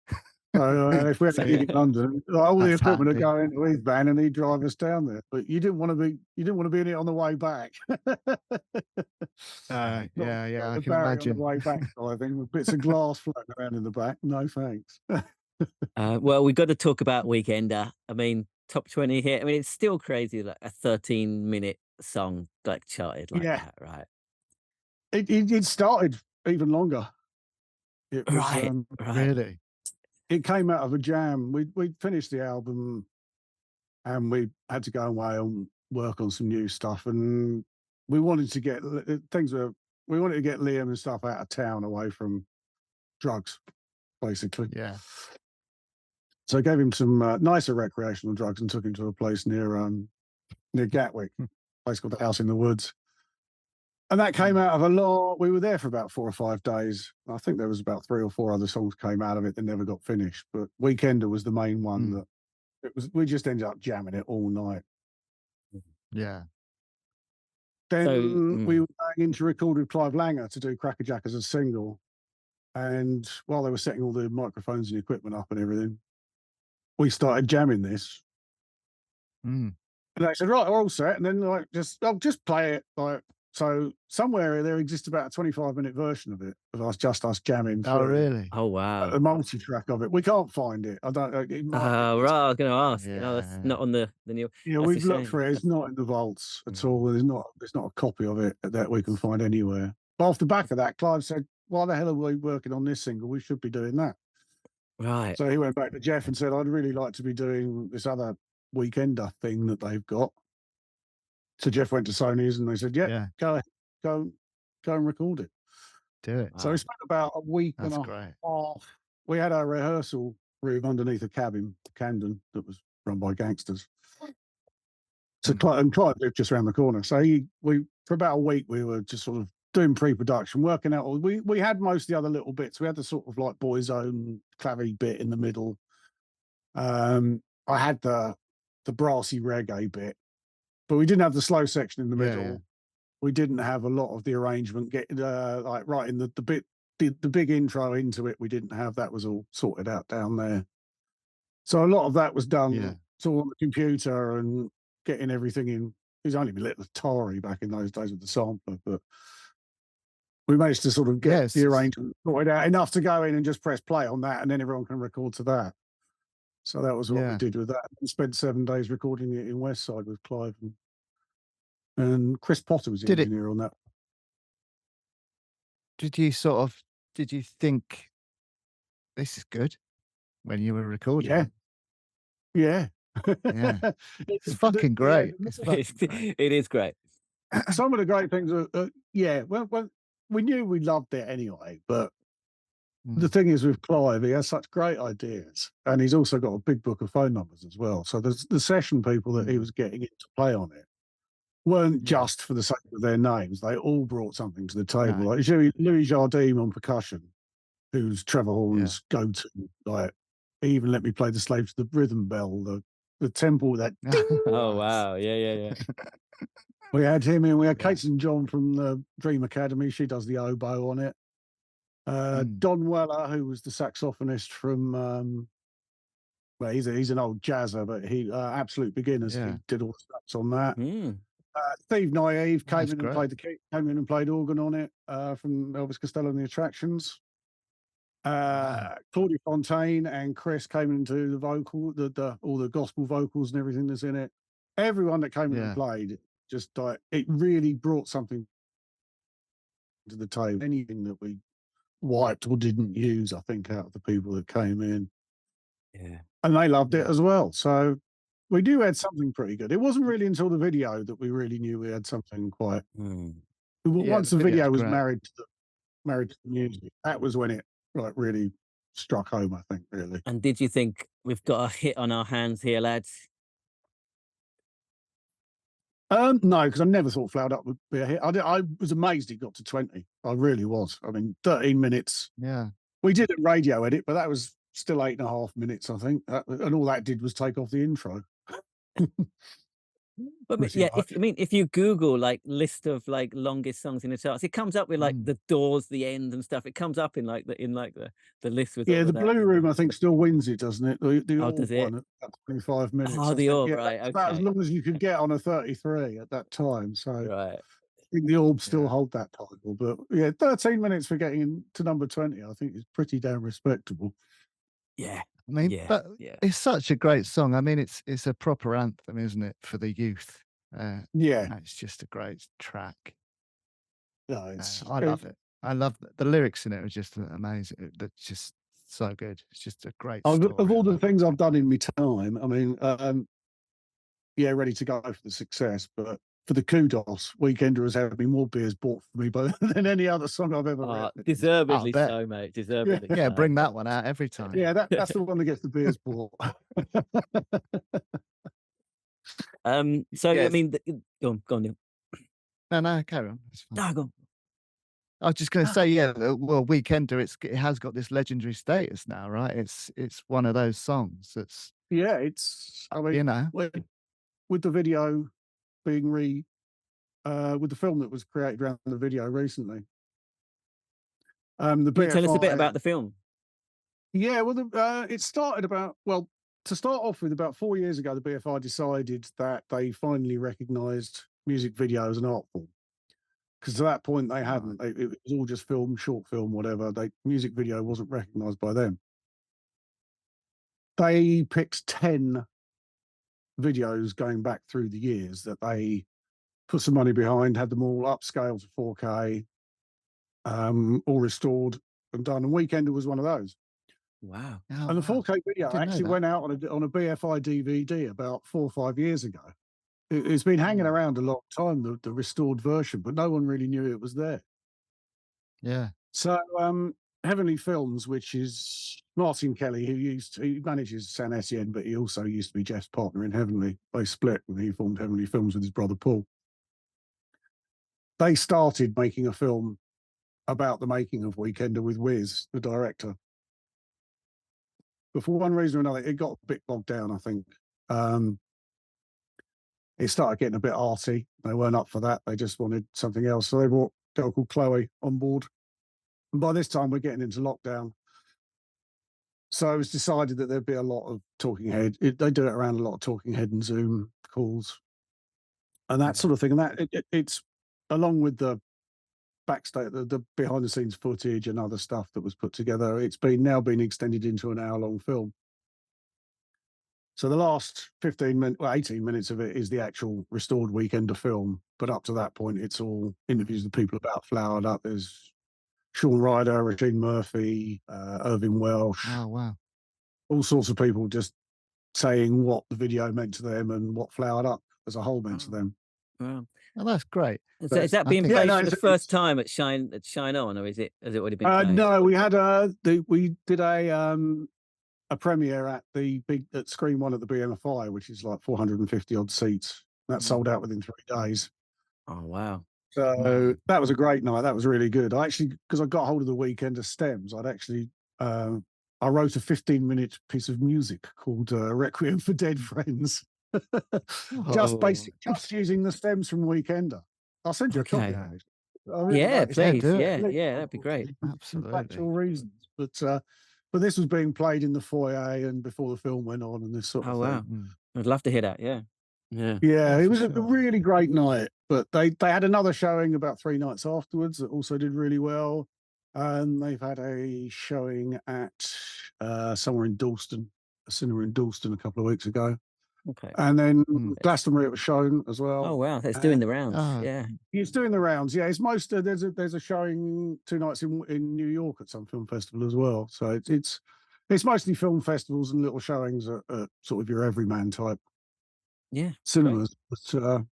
So if we had to gig in London, all the equipment would go into his van and he'd drive us down there. But you didn't want to be in it on the way back. I can imagine. On the way back, I think, with bits of glass floating around in the back. No thanks. Well, we've got to talk about Weekender. I mean, top 20 hit. I mean, it's still crazy, like a 13-minute song like charted like that, right? It started even longer. It was, right. Really. It came out of a jam. We finished the album, and we had to go away and work on some new stuff. And we wanted to get We wanted to get Liam and stuff out of town, away from drugs, basically. Yeah. So I gave him some nicer recreational drugs and took him to a place near Gatwick, a place called the House in the Woods. And that came out of a lot. We were there for about 4 or 5 days. I think there was about 3 or 4 other songs came out of it that never got finished. But Weekender was the main one that it was. We just ended up jamming it all night. Yeah. Then we were going in to record with Clive Langer to do Crackerjack as a single. And while they were setting all the microphones and equipment up and everything, we started jamming this. And they said, right, we're all set. And then just play it. So somewhere there exists about a 25-minute version of it, of us jamming. Oh, really? Oh, wow. A multi-track of it. We can't find it. I don't know. Right, I was going to ask. Yeah. No, that's not on the new. Yeah, we've looked for it. It's not in the vaults at all. There's not a copy of it that we can find anywhere. But off the back of that, Clive said, why the hell are we working on this single? We should be doing that. Right. So he went back to Jeff and said, I'd really like to be doing this other Weekender thing that they've got. So Jeff went to Sony's and they said, go and record it. Do it. So we spent about a week and a half. We had our rehearsal room underneath a cabin, Camden, that was run by gangsters. So Clive lived just around the corner. So for about a week, we were just sort of doing pre-production, working out. We had most of the other little bits. We had the sort of like Boyzone clavy bit in the middle. I had the brassy reggae bit. But we didn't have the slow section in the middle. Yeah. We didn't have a lot of the arrangement like writing the big intro into it. We didn't have that. Was all sorted out down there. So a lot of that was done sort of on the computer and getting everything in. It was only a little Atari back in those days with the sampler, but we managed to sort of get Yes. the arrangement sorted out enough to go in and just press play on that, and then everyone can record to that. So that was what we did with that. We spent 7 days recording it in Westside with Clive, and Chris Potter was the engineer on that. Did you think this is good when you were recording? Yeah. It's fucking great. It is great. Some of the great things are, well, we knew we loved it anyway, but the thing is with Clive, he has such great ideas, and he's also got a big book of phone numbers as well. So the session people that he was getting in to play on it weren't just for the sake of their names. They all brought something to the table. Like Louis Jardim on percussion, who's Trevor Horn's go-to. Like, he even let me play the Slaves to the Rhythm Bell, the tempo that. Oh wow, yeah. We had him in. We had Kate St. John from the Dream Academy. She does the oboe on it. Don Weller, who was the saxophonist from, well, he's an old jazzer, but he Absolute Beginners. He did all the sax on that. Steve Naive came in and played organ on it from Elvis Costello and the Attractions. Claudia Fontaine and Chris came into the vocal, all the gospel vocals and everything that's in it. Everyone that came in and played, just like, it really brought something to the table. Anything that we wiped or didn't use, I think, out of the people that came in. Yeah. And they loved it as well. So we do had something pretty good. It wasn't really until the video that we really knew we had something quite. Once the video was married to the music, that was when it like really struck home, I think, really. And did you think we've got a hit on our hands here, lads? No, because I never thought Flowered Up would be a hit. I was amazed it got to 20. I really was. I mean, 13 minutes. Yeah. We did a radio edit, but that was still 8.5 minutes, I think. And all that did was take off the intro. But yeah, if you Google like list of like longest songs in the charts, it comes up with like the Doors, the End, and stuff. It comes up in like the list with the Blue Room, I think, still wins it, doesn't it? The Orb does it? One at 25 minutes. Oh, the Orb, right? Okay. About as long as you could get on a 33 at that time. So right. I think the Orb still hold that title, but 13 minutes for getting to number 20, I think, is pretty damn respectable. Yeah. I mean, but it's such a great song. I mean, it's a proper anthem, isn't it, for the youth? It's just a great track. No, I love it. I love the lyrics in it are just amazing. That's just so good. It's just a great story. Of all the things I've done in my time, I mean, ready to go for the success, but for the kudos, Weekender has had me more beers bought for me than any other song I've ever written. Deservedly so, mate. Deservedly. Yeah, bring that one out every time. Yeah, that's the one that gets the beers bought. I mean, go on, Neil. No, carry on. No, go on. I was just going to say, well, Weekender, it has got this legendary status now, right? It's one of those songs that's it's. I mean, with the video being with the film that was created around the video recently. Can you tell us a bit about the film? Yeah, well, it started to start off with, about 4 years ago, the BFI decided that they finally recognised music video as an art form. Because to that point, they hadn't. It was all just film, short film, whatever. Music video wasn't recognised by them. They picked 10 videos going back through the years that they put some money behind, had them all upscaled to 4K, all restored and done. And Weekender was one of those. Wow. And the 4K video actually went out on a BFI DVD about 4 or 5 years ago. It's been hanging around a long time, the restored version, but no one really knew it was there. Yeah. So Heavenly Films, which is Martin Kelly, he manages San Etienne, but he also used to be Jeff's partner in Heavenly. They split and he formed Heavenly Films with his brother Paul. They started making a film about the making of Weekender with Wiz, the director. But for one reason or another, it got a bit bogged down, I think. It started getting a bit arty. They weren't up for that. They just wanted something else. So they brought a girl called Chloe on board. And by this time, we're getting into lockdown. So it was decided that there'd be a lot of talking head. They do it around a lot of talking head and Zoom calls and that sort of thing. And that it's along with the backstage, the behind the scenes footage and other stuff that was put together. It's now been extended into an hour-long film. So the last 18 minutes of it is the actual restored Weekender film. But up to that point, it's all interviews with people about Flowered Up. There's Sean Ryder, Regine Murphy, Irving Welsh. Oh, wow. All sorts of people just saying what the video meant to them and what Flowered Up as a whole meant to them. Wow. Oh, that's great. Is that being think- played Yeah, no, for the it's- first time at Shine On, or has it already been played? No, we had we did a premiere at at Screen One at the BMFI, which is like 450 odd seats. That sold out within 3 days. Oh wow. So that was a great night. That was really good. I actually, because I got hold of the Weekender stems, I'd actually I wrote a 15-minute piece of music called Requiem for Dead Friends. just using the stems from Weekender. I'll send you a copy. Okay. I mean, Yeah, like, please. do Yeah, it. yeah, that'd be great. Absolutely. Factual reasons, but this was being played in the foyer and before the film went on and this sort of Oh thing. wow. Mm. I'd love to hear that. Yeah. Yeah. Yeah, it for was a sure. really great night. But they had another showing about 3 nights afterwards that also did really well. And they've had a showing at somewhere in Dalston, a cinema in Dalston a couple of weeks ago. Okay. And then Mm. Glastonbury it was shown as well. Oh wow, that's doing the rounds. Oh. Yeah. It's doing the rounds. Yeah, it's most there's a showing 2 nights in New York at some film festival as well. So it's mostly film festivals and little showings at sort of your everyman type Yeah. cinemas. But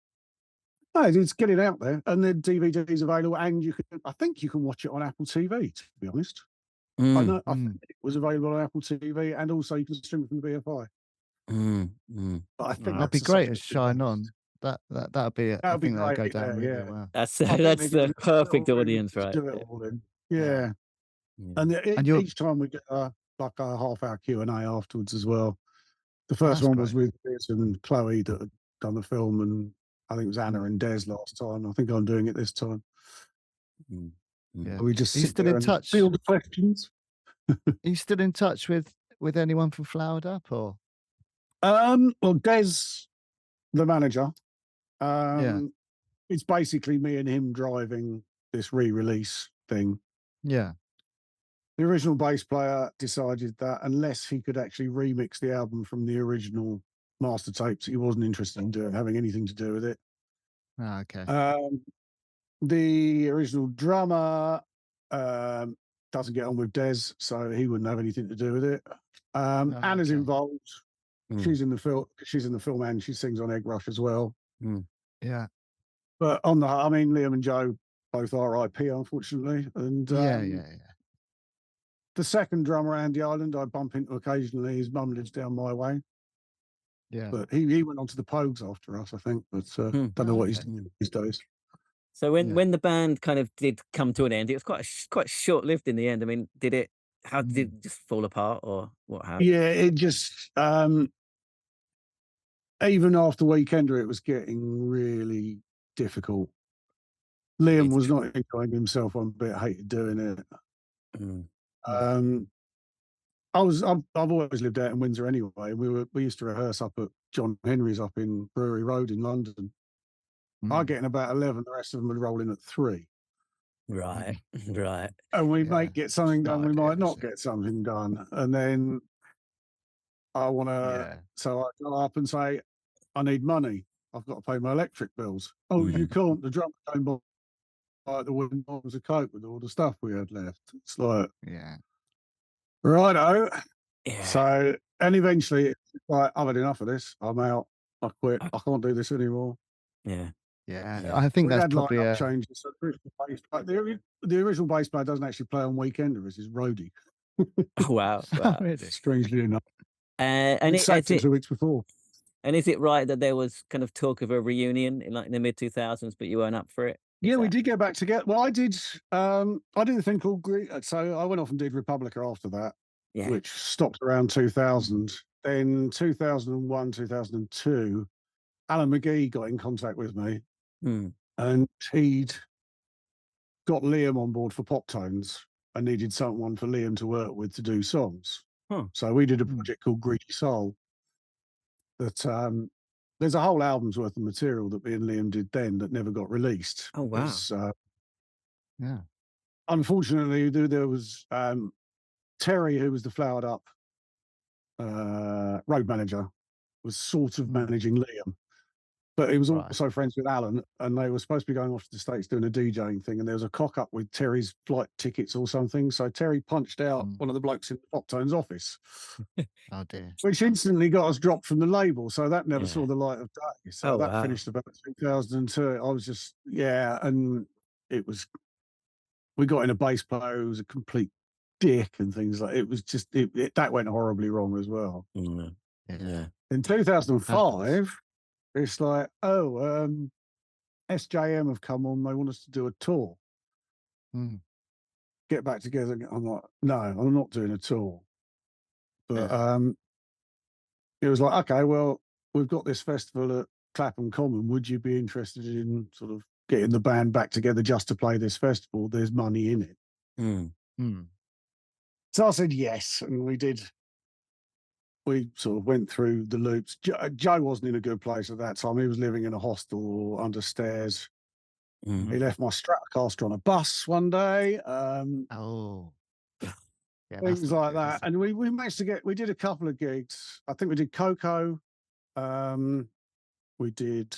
no, it's getting out there, and the DVD is available, and I think you can watch it on Apple TV. To be honest, I Mm, think it was available on Apple TV, and also you can stream it from the BFI. But I think Wow. That'd be that's a great as subject Shine to- On. That'd be it. I That'd be think that'll go great, down yeah, really yeah. well. That's I think that's they're the giving us a little perfect room audience, to right? do it all in. Yeah. Yeah. And And you're- each time we get like a half-hour Q&A afterwards as well. The first that's one was great. with Liz and Chloe that had done the film, and I think it was Anna and Des last time. I think I'm doing it this time. Mm, Yeah. We just Are you sit still there in and touch? field the questions. Are you still in touch with anyone from Flowered Up or? Well, Des, the manager, Yeah. it's basically me and him driving this re-release thing. Yeah. The original bass player decided that unless he could actually remix the album from the original master tapes, he wasn't interested in having anything to do with it. Oh, okay. The original drummer doesn't get on with Des, so he wouldn't have anything to do with it. Anna's okay. involved. Mm. She's in the film. She's in the film, and she sings on Egg Rush as well. Yeah. But Liam and Joe both RIP, unfortunately. And Yeah. the second drummer, Andy Island, I bump into occasionally. His mum lives down my way, Yeah. but he went on to the Pogues after us, I think. But don't know what he's Okay. doing these days. So Yeah. when the band kind of did come to an end, it was quite short lived in the end. I mean, how did it just fall apart, or what happened? Yeah, it just even after Weekender, it was getting really difficult. Liam was not enjoying himself one bit, hated doing it. I've always lived out in Windsor anyway. We used to rehearse up at John Henry's up in Brewery Road in London. I get in about 11, the rest of them would roll in at 3. Right, right. And we Yeah, might get something it's done, not we ideal, might not is it? get something done. And then I want to, Yeah. so I go up and say, I need money. I've got to pay my electric bills. Oh, you can't. The drummer came by at the wooden bottles of Coke with all the stuff we had left. It's like, Yeah. righto. Yeah. So, and eventually, it's like, I've had enough of this. I'm out. I quit. I can't do this anymore. Yeah. Yeah. I think We that's had probably lineup a. changes. So the original bass player doesn't actually play on Weekender as his roadie. Oh, wow. Wow. Really? Strangely enough. And He sacked him 2 weeks before. And is it right that there was kind of talk of a reunion in the mid 2000s, but you weren't up for it? Yeah, we did get back together. Well, I did a thing called so I went off and did Republica after that, which stopped around 2000. Then 2001, 2002, Alan McGee got in contact with me, and he'd got Liam on board for Pop Tones and needed someone for Liam to work with to do songs. So we did a project called Greedy Soul. That there's a whole album's worth of material that me and Liam did then that never got released. Oh wow! Yeah. Unfortunately, there was Terry, who was the Flowered Up road manager, was sort of managing Liam. But he was also friends with Alan, and they were supposed to be going off to the States doing a DJing thing, and there was a cock-up with Terry's flight tickets or something, so Terry punched out one of the blokes in the Pop Tones office. Oh, dear. Which instantly got us dropped from the label, so that never saw the light of day. So that finished about 2002. I was just, and it was, we got in a bass player who was a complete dick and things like it was just, that went horribly wrong as well. Yeah. In 2005, it's like, SJM have come on. They want us to do a tour. Get back together. I'm like, no, I'm not doing a tour. But it was like, okay, well, we've got this festival at Clapham Common. Would you be interested in sort of getting the band back together just to play this festival? There's money in it. So I said yes, and we did. We sort of went through the loops. Joe wasn't in a good place at that time. He was living in a hostel under stairs. He left my Stratocaster on a bus one day. Things like that. And we managed to we did a couple of gigs. I think we did Coco. We did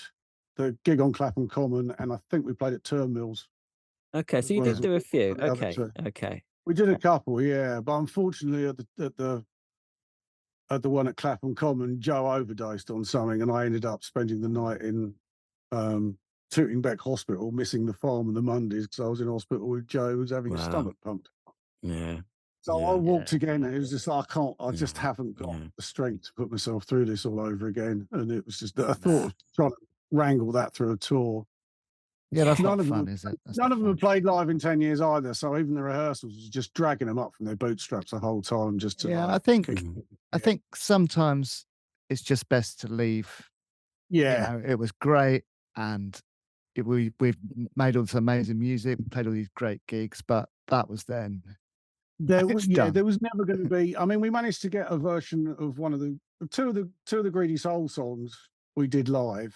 the gig on Clapham Common, and I think we played at Turnmills. Okay, so you did do a few. Okay. We did a couple, but unfortunately at the one at Clapham Common, Joe overdosed on something, and I ended up spending the night in Tooting Beck Hospital, missing the farm and the Mondays because I was in hospital with Joe, who's having his stomach pumped. So I walked again, and it was just like, I just haven't got the strength to put myself through this all over again. And it was just I thought of trying to wrangle that through a tour. Yeah, that's not fun, is it? None of them have played live in 10 years either. So even the rehearsals was just dragging them up from their bootstraps the whole time. Just to I think sometimes it's just best to leave. Yeah, it was great, and we've made all this amazing music, played all these great gigs, but that was then. There was never going to be. I mean, we managed to get a version of one of the two of the Greedy Soul songs we did live.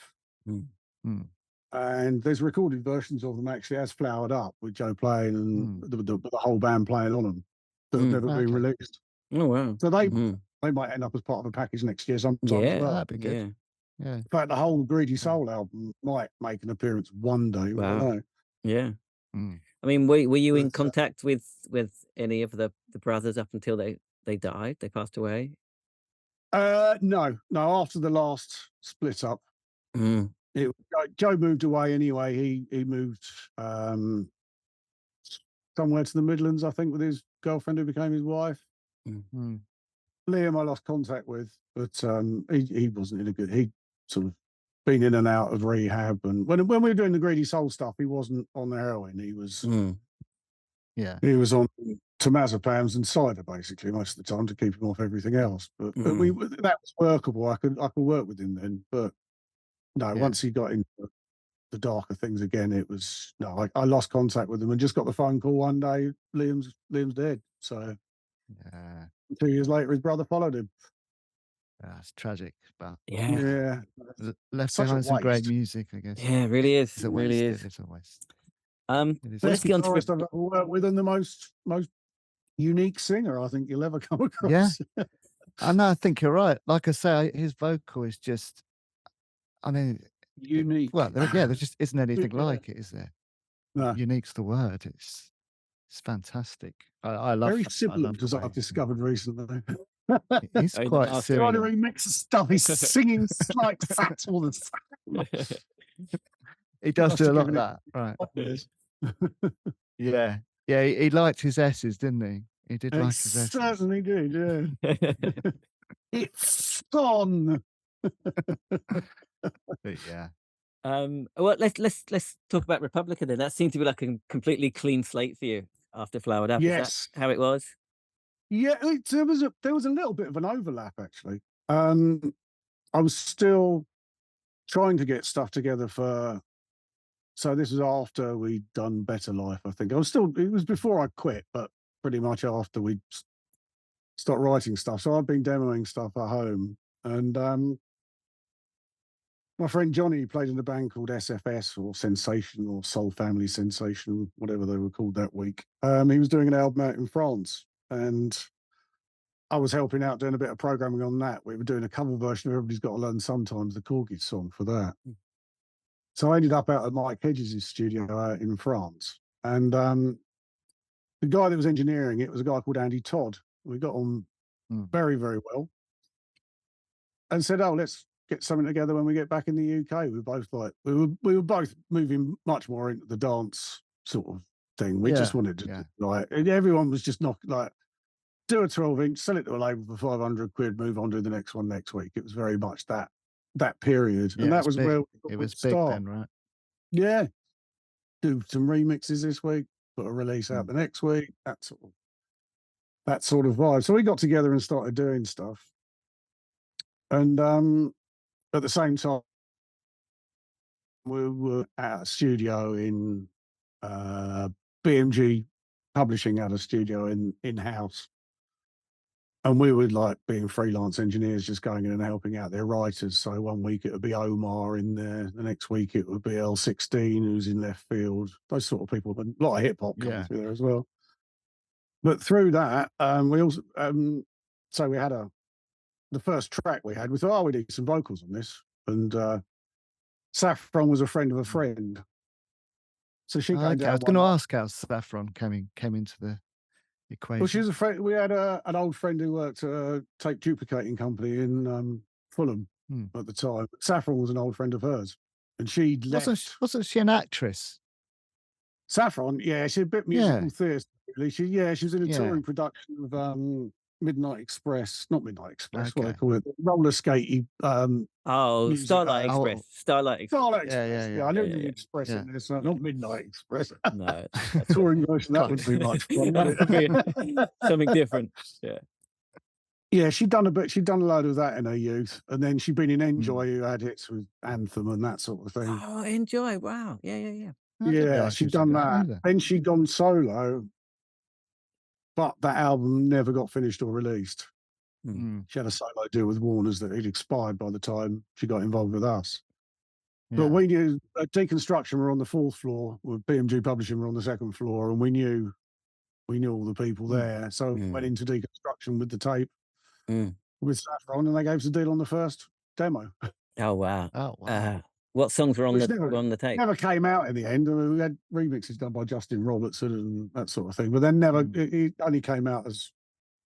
And there's recorded versions of them actually as Flowered Up with Joe playing and the whole band playing on them that have never been released. Oh wow! So they might end up as part of a package next year sometime as well. That'd be good. Yeah. In fact, the whole Greedy Soul album might make an appearance one day. Wow. I don't know. Yeah. I mean, were you in contact with any of the brothers up until they died? They passed away? No. After the last split up, Joe moved away anyway. He moved somewhere to the Midlands, I think, with his girlfriend who became his wife. Liam I lost contact with, but he wasn't in a good. He sort of been in and out of rehab, and when we were doing the Greedy Soul stuff, he wasn't on the heroin. He was he was on temazepams and cider basically most of the time to keep him off everything else. But that was workable. I could work with him then, but no, once he got into the darker things again, it was I lost contact with him and just got the phone call one day. Liam's dead. So 2 years later, his brother followed him. That's tragic, but Such left a behind some great waste. music, I guess. Yeah, it really is. It's a It waste. really is. It's a waste. Let's get on to I've ever worked with, and the most unique singer I think you'll ever come across. Yeah, I know. I think you're right. Like I say, his vocal is just, I mean, unique. Well, there just isn't anything like it, is there? No. Unique's the word. It's fantastic. I love. Very sibilant, as I've discovered recently. He's quite trying to serious. remix stuff. He's singing like that all the time. He does do a lot of that, right? Yeah. He liked his S's, didn't he? He did like his S's. Certainly did. Yeah. It's gone. Yeah. Well, let's talk about Republica then. That seemed to be like a completely clean slate for you after Flowered Up. Yes. Is that how it was? Yeah, there was a little bit of an overlap actually. I was still trying to get stuff together for. So this was after we'd done Better Life, I think. It was before I quit, but pretty much after we'd stopped writing stuff. So I've been demoing stuff at home, and my friend Johnny played in a band called SFS or Sensation or Soul Family Sensation, whatever they were called that week. He was doing an album out in France, and I was helping out doing a bit of programming on that. We were doing a cover version of Everybody's Got to Learn Sometimes, the Corgi song for that. So I ended up out at Mike Hedges' studio out in France. And the guy that was engineering it was a guy called Andy Todd. We got on very, very well. And said, oh, let's get something together when we get back in the UK. We were both like, we were both moving much more into the dance sort of thing. We just wanted to like, everyone was just not like, do a 12-inch, sell it to a label for 500 quid, move on to the next one next week. It was very much that period. Yeah, and that was big. where it was big then, right? Yeah. Do some remixes this week, put a release out the next week, that sort of vibe. So we got together and started doing stuff. And at the same time, we were at a studio in BMG Publishing, at a studio in-house. And we were like being freelance engineers, just going in and helping out their writers. So one week it would be Omar in there. The next week it would be L16, who's in left field. Those sort of people. But a lot of hip hop coming through there as well. But through that, we also, so we had the first track we had, we thought, oh, we need some vocals on this. And Saffron was a friend of a friend. So she came down. I was going to ask how Saffron came into the equation. Well, she was a friend. We had an old friend who worked at a tape duplicating company in Fulham at the time. Saffron was an old friend of hers, and she left. Wasn't she an actress? Saffron, yeah, she's a bit musical theatre. Really, she was in a touring production of Midnight Express, not Midnight Express, what do they call it? Roller skatey. Starlight Express. Starlight Express. Yeah. I never did Express in this, not Midnight Express. No, touring version that would be much fun. That would be something different. Yeah. Yeah, she'd done a load of that in her youth, and then she'd been in Enjoy, who had hits with Anthem and that sort of thing. Oh, Enjoy! Wow, yeah. Yeah, she'd done that. Then she'd gone solo, but that album never got finished or released. She had a solo deal with Warner's that had expired by the time she got involved with us. But we knew Deconstruction were on the 4th floor, with BMG Publishing were on the 2nd floor, and we knew all the people there. So we went into Deconstruction with the tape with Saffron, and they gave us a deal on the first demo. Oh wow! What songs were on the tape? Never came out in the end. I mean, we had remixes done by Justin Robertson and that sort of thing, but then never. It only came out as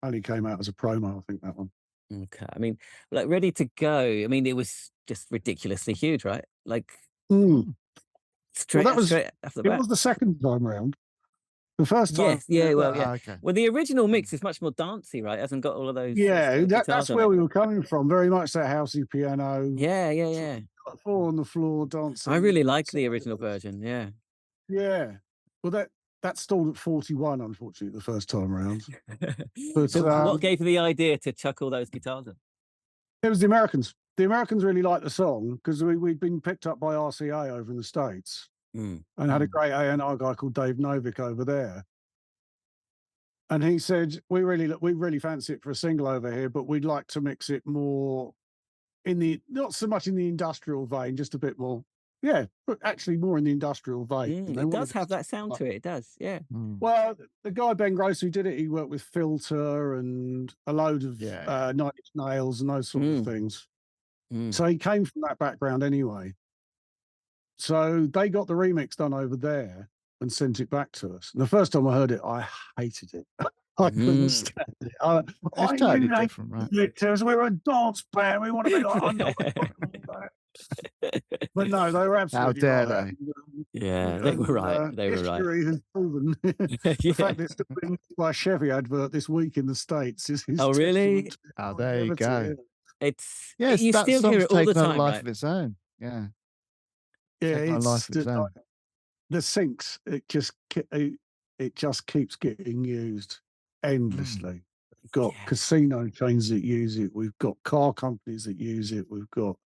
a promo. I think that one. Okay, I mean, like Ready to Go. I mean, it was just ridiculously huge, right? Like straight off the bat. It was the second time around. The first time, Well, the original mix is much more dancey, right? It hasn't got all of those. That's where we were coming from. Very much that housey piano. Yeah. 4 on the floor dancing. I really like the original version. Yeah. Well, that stalled at 41, unfortunately, the first time around. But so what gave you the idea to chuck all those guitars in? It was the Americans. The Americans really liked the song because we'd been picked up by RCA over in the States. And had a great A&R guy called Dave Novick over there. And he said, we really fancy it for a single over here, but we'd like to mix it more not so much in the industrial vein, just a bit more, but actually more in the industrial vein. It does have that sound to it, it does, yeah. Well, the guy, Ben Gross, who did it, he worked with Filter and a load of Nine Inch Nails and those sort of things. So he came from that background anyway. So they got the remix done over there and sent it back to us. And the first time I heard it, I hated it. I couldn't stand it. It's totally different, right? We're a dance band. We want to be like, I know what you're talking about. But no, they were absolutely How dare right. they? Yeah, they were right. They were right. History has proven the fact that it's been by a Chevy advert this week in the States. Is really? Oh, there you go. It's you still hear it all the time, life right? of its own. Yeah, it's the syncs. It just keeps getting used endlessly. We've got casino chains that use it. We've got car companies that use it. We've got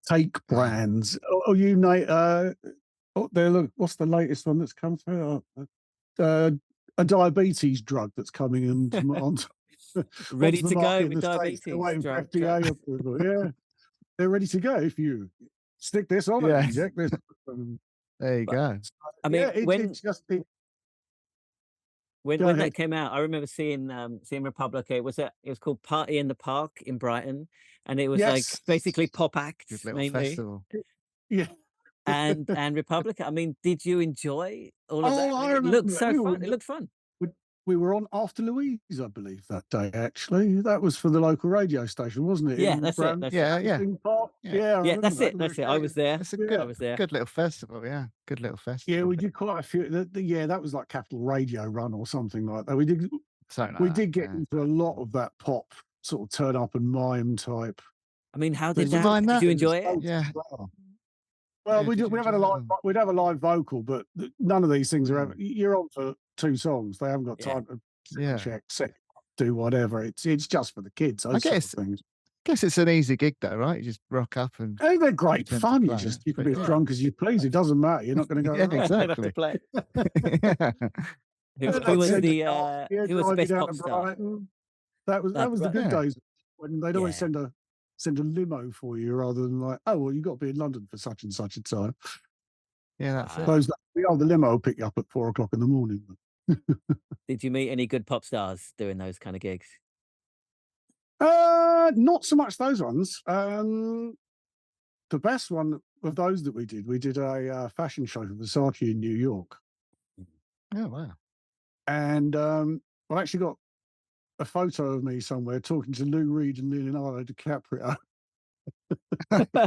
take brands. Look, what's the latest one that's come through? A diabetes drug that's coming on Ready to go with diabetes drug. FDA approval. Yeah. they're ready to go if you stick this on Yeah. and inject this. There you go. I mean, it's just when ahead. that came out, I remember seeing Republica. It was called Party in the Park in Brighton, and it was like Yes. basically pop acts Good little mainly. festival. Yeah. And Republica. I mean, did you enjoy all of that? Oh, I It looked remember so we were- fun. It looked fun. We were on After Louise, I believe, that day, actually. That was for the local radio station, wasn't it? Yeah, In that's it. Bram- That's Yeah, it. yeah. Park. Yeah. I Yeah, remember that's that. it. That's it. I was there. It's a Yeah. I was there. good little festival. Yeah, good little festival. Yeah, we did quite a few. Yeah, that was like Capital Radio Run or something like that. We did get into a lot of that pop sort of turn up and mime type. I mean, how Did did you that? mind Did that? you enjoy it? Yeah. Well, Yeah, we'd did you have a enjoy live. it? We'd have a live vocal, but none of these things are. Ever, you're on for 2 songs. They haven't got Yeah. time to Yeah. check, set, do whatever. It's just for the kids. Those I sort of guess things. it's an easy gig though, right? You just rock up and Hey, they're great pretend to fun. You play, just yeah. you can be as Yeah. drunk as you please. It doesn't matter. You're not going to go. Yeah, wrong. exactly. Play. Yeah. Who Like was send the a car, yeah, who was the drive you best down pop to star? Brighton. That was the Right. good Yeah. days when they'd always Yeah. send a limo for you rather than like, oh well, you got to be in London for such and such a time. Yeah, that's it. The limo will pick you up at 4 o'clock in the morning. Did you meet any good pop stars doing those kind of gigs? Not so much those ones. The best one of those that we did a fashion show for Versace in New York, Oh wow. and I've actually got a photo of me somewhere talking to Lou Reed and Leonardo DiCaprio.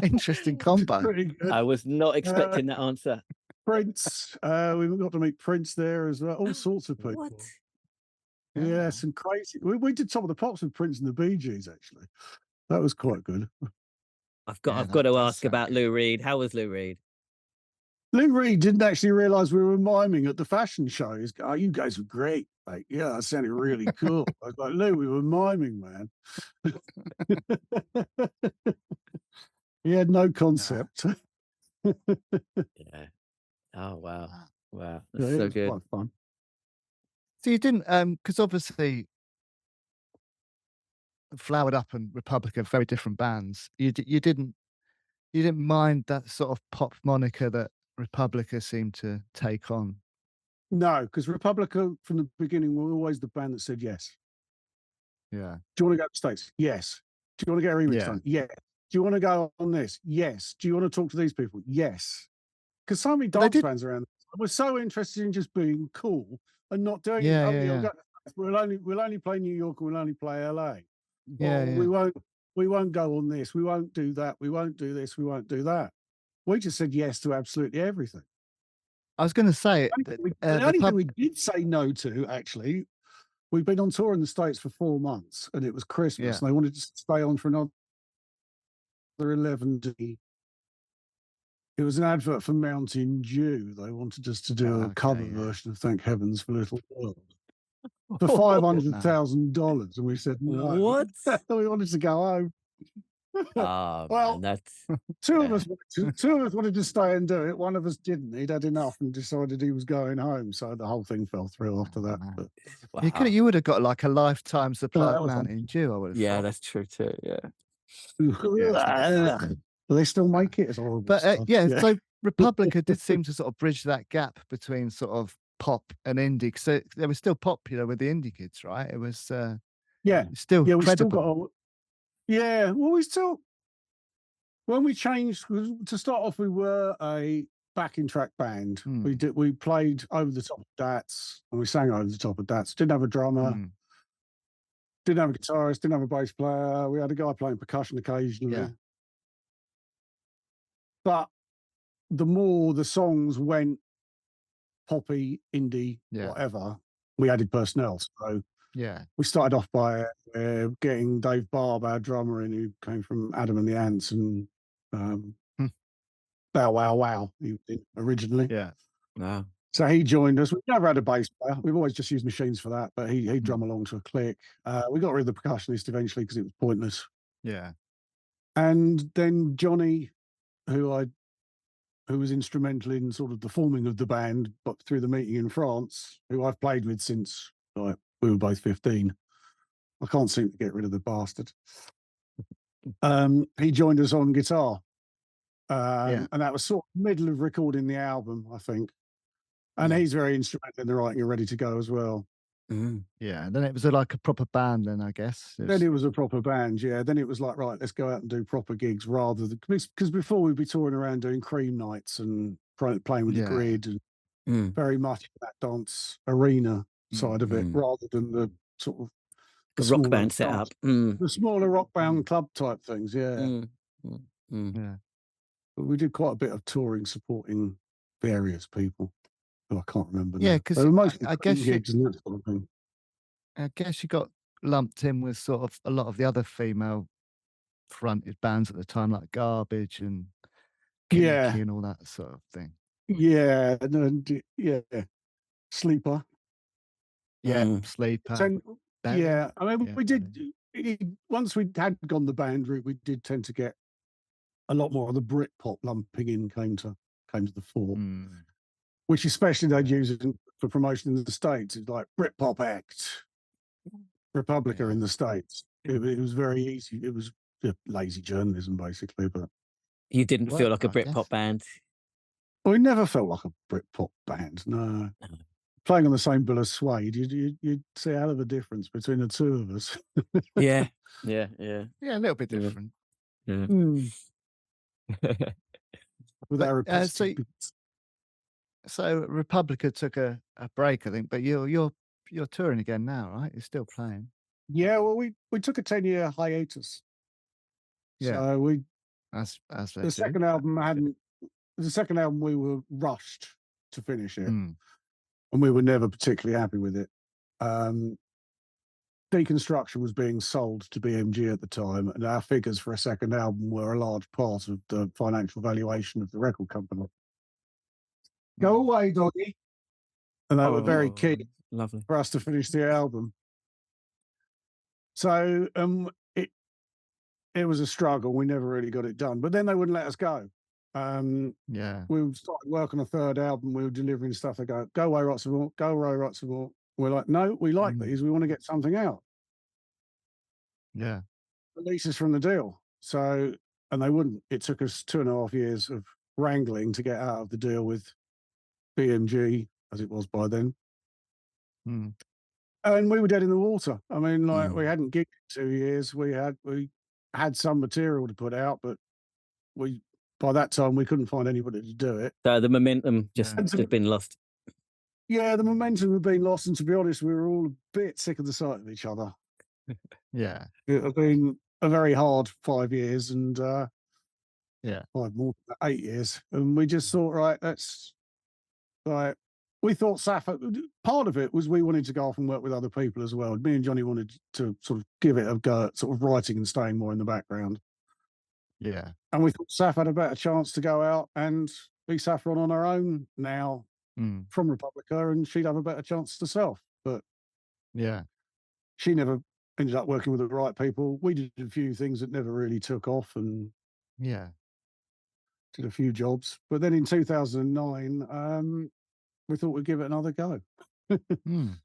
Interesting combo. Pretty good. I was not expecting that answer. Prince. We got to meet Prince there as well. All sorts of people. What? Yeah, some crazy. We did Top of the Pops with Prince and the Bee Gees, actually. That was quite good. I've got Yeah, to that does ask sound about good. Lou Reed. How was Lou Reed? Lou Reed didn't actually realise we were miming at the fashion show. He's oh, you guys were great. Like, yeah, that sounded really cool. I was like, Lou, we were miming, man. He had no concept. Yeah. Oh wow. Wow. That's Yeah, it so was good. quite fun. So you didn't because obviously Flowered Up and Republica are very different bands. You didn't mind that sort of pop moniker that Republica seemed to take on. No, because Republica from the beginning were always the band that said yes. Yeah. Do you want to go to the States? Yes. Do you want to get a remix Yeah. done? Yes. Do you want to go on this? Yes. Do you want to talk to these people? Yes. Because so many dance bands around were so interested in just being cool and not doing Yeah, it. yeah, yeah. We'll only play New York and we'll only play LA. Yeah, Or yeah. we won't go on this. We won't do that. We won't do this. We won't do that. We just said yes to absolutely everything. I was going to say The only thing we did say no to, actually, we've been on tour in the States for 4 months and it was Christmas Yeah. and they wanted to stay on for another 11 days. It was an advert for Mountain Dew. They wanted us to do a cover version of Thank Heavens for Little World for $500,000. And we said, no. What? We wanted to go home. Oh, Well, man, that's Two of us wanted to stay and do it. One of us didn't. He'd had enough and decided he was going home. So the whole thing fell through after that. man. But wow. You would have got like a lifetime supply that of was Mountain Dew, I would have Yeah, thought. that's true too. Yeah. Do they still make it? It's horrible But stuff. so Republica did seem to sort of bridge that gap between sort of pop and indie. So they were still popular with the indie kids, right? It was still we credible. still got. Well, we still. When we changed to start off, we were a backing track band. We played over the top of Dats and we sang over the top of Dats. Didn't have a drummer, didn't have a guitarist, didn't have a bass player. We had a guy playing percussion occasionally. Yeah. But the more the songs went poppy, indie, whatever, we added personnel. So Yeah. we started off by getting Dave Barb, our drummer, in, who came from Adam and the Ants and Bow Wow Wow originally. Yeah. Wow. So he joined us. We've never had a bass player. We've always just used machines for that, but he'd drum along to a click. We got rid of the percussionist eventually because it was pointless. Yeah. And then Johnny, who was instrumental in sort of the forming of the band, but through the meeting in France, who I've played with since we were both 15. I can't seem to get rid of the bastard. he joined us on guitar. Yeah. And that was sort of middle of recording the album, I think. And he's very instrumental in the writing and Ready to Go as well. Yeah, and then it was like a proper band then, I guess. Then it was a proper band, yeah. Then it was like, right, let's go out and do proper gigs rather than... Because before we'd be touring around doing cream nights and playing with the grid and very much that dance arena side of it rather than the sort of... The rock band setup. The smaller rock band club type things, yeah. Yeah. But we did quite a bit of touring supporting various people who I can't remember. Yeah, because I guess gigs and that sort of thing. I guess you got lumped in with sort of a lot of the other female fronted bands at the time, like Garbage and Kinky and all that sort of thing. Yeah, and Sleeper. Yeah, Sleeper. Yeah, I mean, we did. Once we had gone the band route, we did tend to get a lot more of the Britpop lumping in came to the fore, which especially they'd use it for promotion in the States. It's like Britpop Act, Republica in the States. It was very easy. It was lazy journalism, basically. But you didn't feel like a Britpop band. We never felt like a Britpop band. No. Playing on the same bill as Suede, you'd see a hell of a difference between the two of us. Yeah, a little bit different. With our so Republica took a break, I think, but you're touring again now, right? You're still playing. Yeah, well, we took a 10-year hiatus. Yeah, so we as the second album we were rushed to finish it. And we were never particularly happy with it. Deconstruction was being sold to BMG at the time, and our figures for a second album were a large part of the financial valuation of the record company. Go away, doggy. And they were very keen for us to finish the album. So it was a struggle. We never really got it done. But then they wouldn't let us go. We started work on a third album. We were delivering stuff. They go away, write some more, go away, write some more. We're like, no, we like these. We want to get something out. Yeah. Release us from the deal. So, and they wouldn't. It took us 2.5 years of wrangling to get out of the deal with BMG, as it was by then. And we were dead in the water. I mean, like we hadn't gigged in 2 years. We had some material to put out, but by that time we couldn't find anybody to do it. So the momentum just had been lost. Yeah, the momentum had been lost, and to be honest, we were all a bit sick of the sight of each other. Yeah, it had been a very hard 5 years, and 5 more than 8 years, and we just thought, right, that's like we thought Sappho. Part of it was we wanted to go off and work with other people as well. Me and Johnny wanted to sort of give it a go at sort of writing and staying more in the background. Yeah, and we thought Saf had a better chance to go out and be Saffron on her own now from Republica, and she'd have a better chance herself. But she never ended up working with the right people. We did a few things that never really took off, and did a few jobs. But then in 2009, we thought we'd give it another go. So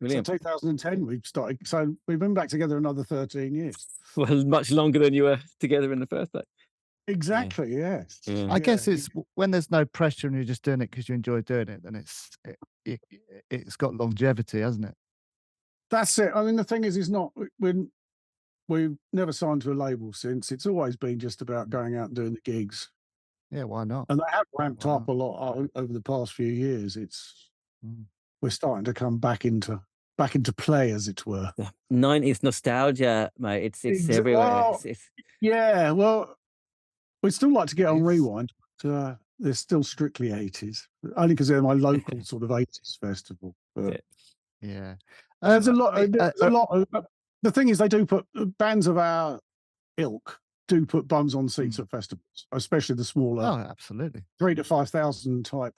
2010 we started. So we've been back together another 13 years. Well, much longer than you were together in the first place. Exactly. Yes. I guess it's when there's no pressure and you're just doing it because you enjoy doing it, then it's got longevity, hasn't it? That's it. I mean, the thing is not we've never signed to a label since. It's always been just about going out and doing the gigs. Yeah, why not? And they have ramped up a lot over the past few years. It's we're starting to come back into play, as it were. 90s nostalgia, mate. It's everywhere. Well, yeah, well, we'd still like to get on Rewind. But, they're still strictly 80s, only because they're my local sort of 80s festival. But there's a lot. The thing is, they do put bands of our ilk do put bums on seats at festivals, especially the smaller. Oh, absolutely. 3,000 to 5,000 type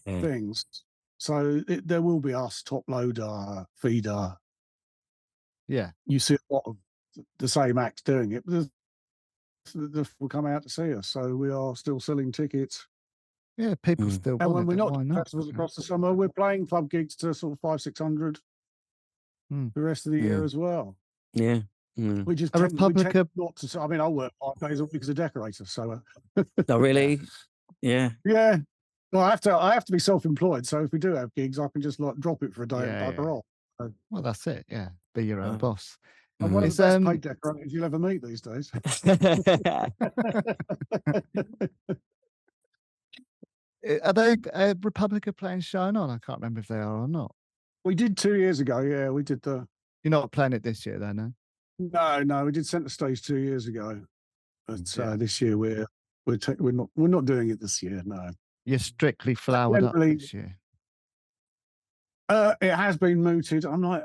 things. So there will be us, Top Loader, Feeder. Yeah. You see a lot of the same acts doing it. But the will come out to see us. So we are still selling tickets. Yeah, people still want and when it, we're not why doing not? festivals across the summer, we're playing club gigs to sort of 500-600 the rest of the year as well. Yeah. We just A tend Republica. not to. I mean, I work 5 days a week as a decorator, so. Oh, really? Yeah. Yeah. Well, I have to be self-employed. So if we do have gigs, I can just like drop it for a day and bugger off. So, Well, that's it. Yeah, be your own boss. I'm one of It's, the best paid decorators you'll ever meet these days. Are they Republica playing Shine On? I can't remember if they are or not. We did 2 years ago. Yeah, we did the. You're not playing it this year, though, no? No, we did Centre Stage 2 years ago, but this year we're not doing it this year. No, you're strictly flowered up this year. It has been mooted. I'm like,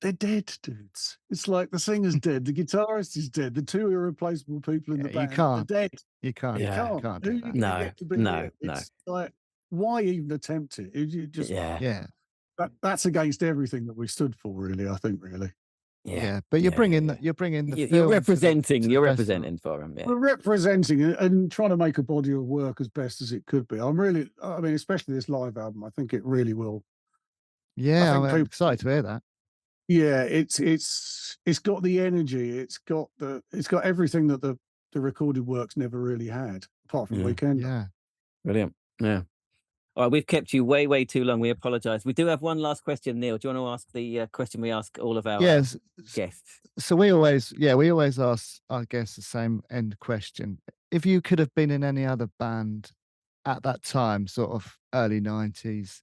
they're dead, dudes. It's like the singer's dead, the guitarist is dead, the two irreplaceable people in the band. You can't. They're dead. You can't. You can't. Do Who that. No, it's like, why even attempt it? You just That's against everything that we stood for, really. I think, really. Yeah, but you're bringing the you're film representing. You're representing for them. Yeah. We're representing and trying to make a body of work as best as it could be. I mean, especially this live album. I think it really will. Yeah, I'm excited to hear that. Yeah, it's got the energy. It's got everything that the recorded works never really had, apart from Weekend. Yeah, brilliant. Yeah. All right, we've kept you way too long. We apologise. We do have one last question, Neil. Do you want to ask the question we ask all of our guests? So we always ask our guests the same end question. If you could have been in any other band at that time, sort of early 90s,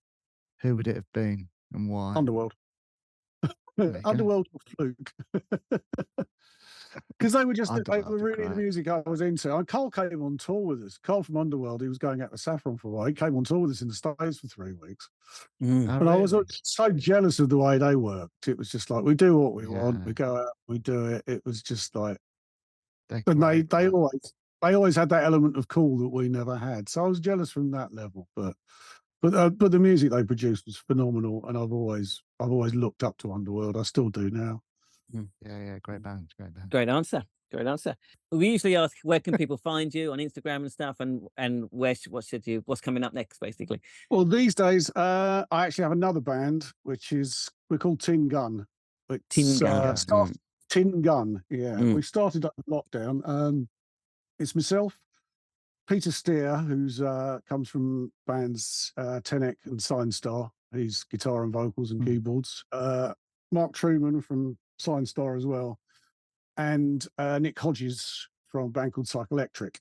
who would it have been and why? Underworld. Underworld or Fluke. Because they were really the music I was into. And Carl came on tour with us. Carl from Underworld, he was going out with Saffron for a while. He came on tour with us in the States for 3 weeks. And I was so jealous of the way they worked. It was just like, we do what we want. We go out, we do it. It was just like, and they always had that element of cool that we never had. So I was jealous from that level. But the music they produced was phenomenal, and I've always looked up to Underworld. I still do now. Yeah, great band. Great answer. We usually ask, where can people find you on Instagram and stuff, and what's coming up next, basically? Well, these days, I actually have another band we're called Tin Gun. Tin Gun. Tin Gun. Yeah, we started up lockdown. It's myself, Peter Steer, who's comes from bands Tenek and Signstar. He's guitar and vocals and keyboards. Mark Truman from Signstar as well, and Nick Hodges from a band called Psychoelectric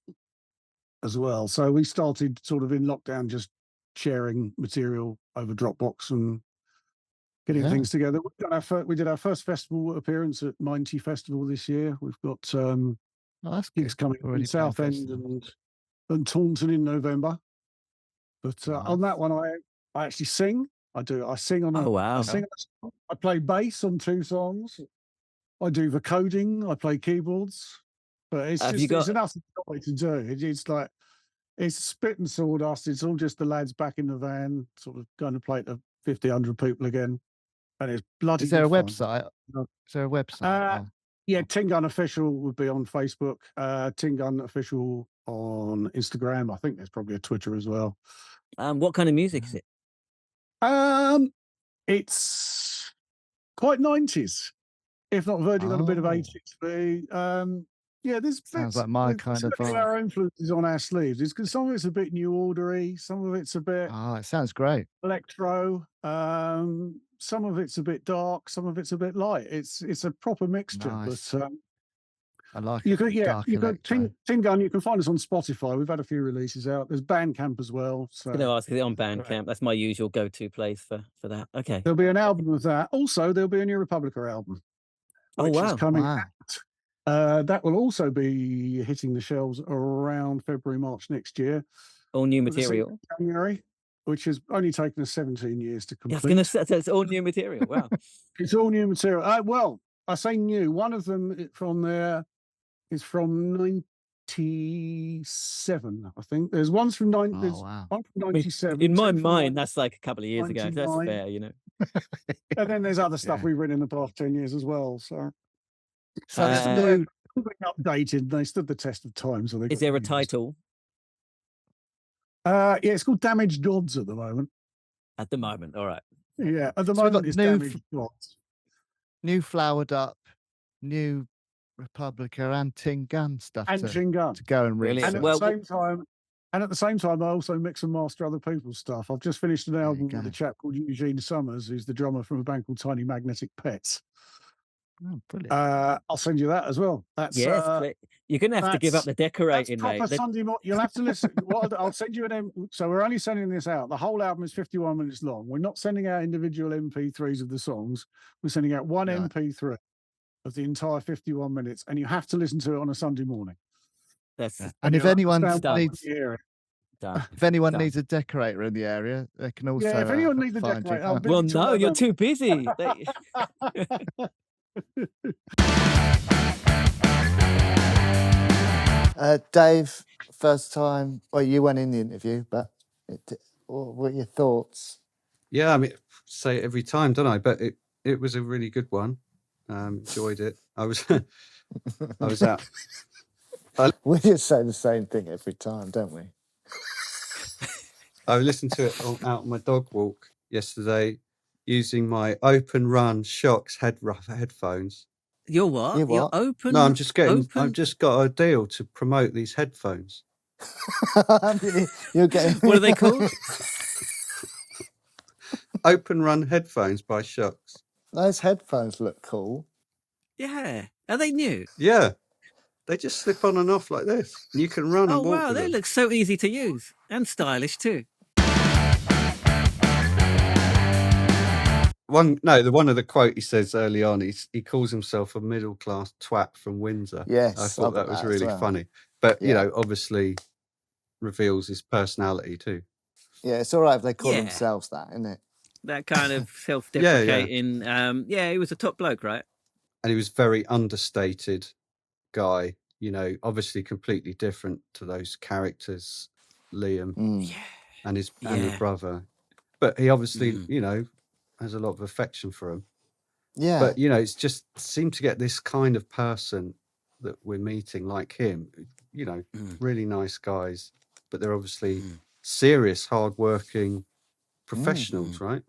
as well. So we started sort of in lockdown, just sharing material over Dropbox and getting things together. We did our first festival appearance at 90 Festival this year. We've got gigs coming in Southend and Taunton in November. But on that one, I actually sing. I sing on. I play bass on 2 songs. I do the coding. I play keyboards. But it's enough to do. It's like it's spit and sawdust. It's all just the lads back in the van, sort of going to play to 50, 100 people again, and it's bloody. Is there a fun. website? Is there a website? Yeah, Tin Gun Official would be on Facebook. Tin Gun Official on Instagram. I think there's probably a Twitter as well. What kind of music is it? It's quite 90s, if not verging on a bit of 80s. There's sounds like my kind of vibe. Our influences on our sleeves. It's because some of it's a bit new ordery, some of it's a bit it sounds great. Electro, some of it's a bit dark, some of it's a bit light. It's a proper mixture. Nice. But I like you it. You can Tin Gun. You can find us on Spotify. We've had a few releases out. There's Bandcamp as well. So I'm going to ask, is it on Bandcamp? That's my usual go-to place for that. Okay. There'll be an album of that. Also, there'll be a new Republica album. Which is coming out. That will also be hitting the shelves around February, March next year. All new material. January, which has only taken us 17 years to complete. I was going to say, so it's all new material. Wow. It's all new material. Well, I say new. One of them from there is from 97, I think. There's ones from 97. In my mind, that's like a couple of years ago. That's fair, you know. And then there's other stuff we've written in the past 10 years as well. So it's new, updated. They stood the test of time. So is there a title? It's called Damaged Gods at the moment. At the moment, all right. Yeah, at the moment it's Damaged Gods. New Flowered Up, new Republica and Tin Gun stuff and to Chingun. go and read. Brilliant. And at Well, the same time, I also mix and master other people's stuff. I've just finished an There you album with go. a chap called Eugene Summers, who's the drummer from a band called Tiny Magnetic Pets. Oh, brilliant. I'll send you that as well. That's yes, you're going to have to give up the that's decorating, proper mate. Sunday morning. You'll have to listen. I'll send you so we're only sending this out. The whole album is 51 minutes long. We're not sending out individual MP3s of the songs. We're sending out one Right. MP3 of the entire 51 minutes, and you have to listen to it on a Sunday morning. That's And if you'll anyone understand when needs, you hear it. done. if anyone Done. needs a decorator in the area, they can also. Yeah, if anyone needs a find you. decorator, I'll Well, busy till no, you're November. too busy. Dave, first time. Well, you went in the interview, but what were your thoughts? Yeah, I mean, say it every time, don't I? But it was a really good one. Enjoyed it. I was out. We just say the same thing every time, don't we? I listened to it out on my dog walk yesterday using my Open Run Shocks headphones. You're what? You You're what? open. No, I've just open? got a deal to promote these headphones. You're getting. What are they called? Open Run headphones by Shocks. Those headphones look cool. Yeah. Are they new? Yeah, they just slip on and off like this. You can run Oh and walk wow, with they them. look so easy to use and stylish too. One of the quote he says early on, he calls himself a middle class twat from Windsor. Yes, I thought that was as really well. funny. But you Yeah. know, obviously reveals his personality too. Yeah, it's all right if they call Yeah. themselves that, isn't it? That kind of self-deprecating. He was a top bloke, right? And he was very understated guy, you know, obviously completely different to those characters, Liam Mm. and his Yeah. brother. But he obviously, Mm. you know, has a lot of affection for him. Yeah. But you know, it's just seemed to get this kind of person that we're meeting like him, you know, really nice guys, but they're obviously serious, hard-working professionals, right?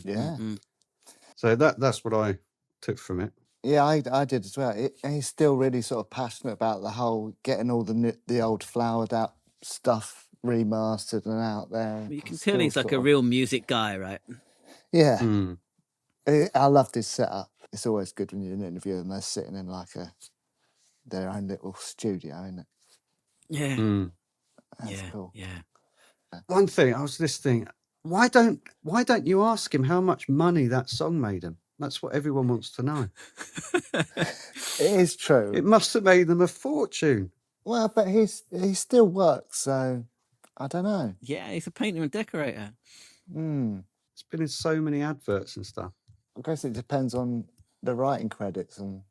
Yeah. So that's what I took from it. Yeah, I did as well. He's still really sort of passionate about the whole getting all the old flowered up stuff remastered and out there. You can tell he's like a real music guy, right? Yeah. Mm. I loved his setup. It's always good when you're in an interview and they're sitting in like their own little studio, isn't it? Yeah. Mm. That's cool. Yeah. One thing I was listening. Why don't you ask him how much money that song made him? That's what everyone wants to know. It is true. It must have made them a fortune. Well, but he still works, so I don't know. Yeah, he's a painter and decorator. It's been in so many adverts and stuff. I guess it depends on the writing credits and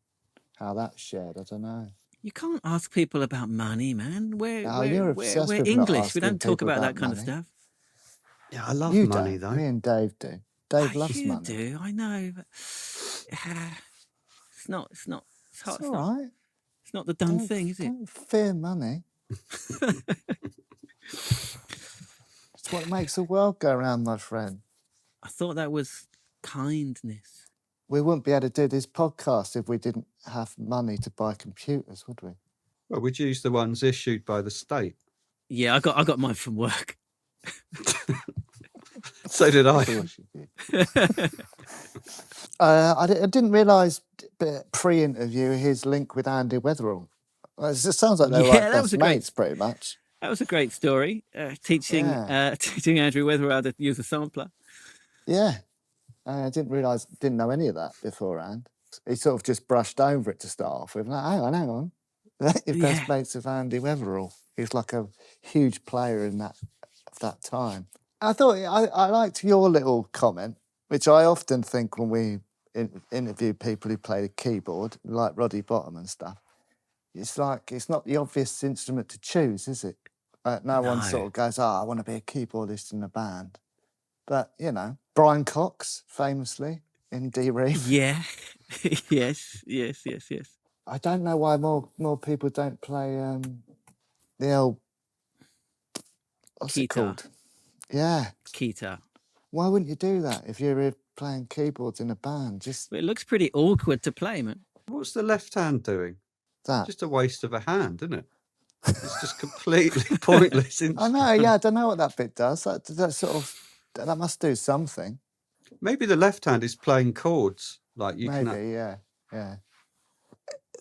how that's shared. I don't know. You can't ask people about money, man. We're obsessed we're with not English. We asking don't talk people about that about kind of money. stuff. Yeah, I love You money don't. though. Me and Dave do. Dave loves you money. do, I know, but it's not. It's hard. It's all right. It's not the done thing, is it? Don't fear money. It's what makes the world go round, my friend. I thought that was kindness. We wouldn't be able to do this podcast if we didn't have money to buy computers, would we? Well, we'd use the ones issued by the state. Yeah, I got mine from work. So did I. Of course you did. I didn't realise pre-interview his link with Andy Weatherall. Well, it just sounds like they were Yeah, like that was best a great- mates, pretty much. That was a great story. Teaching Andrew Weatherall how to use a sampler. Yeah, I didn't know any of that beforehand. He sort of just brushed over it to start off with. Like, hang on. Your best mates with Andy Weatherall. He's like a huge player in that time. I thought I liked your little comment, which I often think when we interview people who play the keyboard, like Roddy Bottom and stuff. It's like it's not the obvious instrument to choose, is it? No one sort of goes, I want to be a keyboardist in a band. But, you know, Brian Cox, famously, in D-Reef. Yeah. yes. I don't know why more people don't play the old... What's it Guitar. called? Yeah. Guitar. Why wouldn't you do that if you're playing keyboards in a band? Just But it looks pretty awkward to play, man. What's the left hand doing? That. Just a waste of a hand, isn't it? It's just completely pointless. I know, yeah, I don't know what that bit does. That sort of, that must do something. Maybe the left hand is playing chords. Like you Maybe, can. yeah.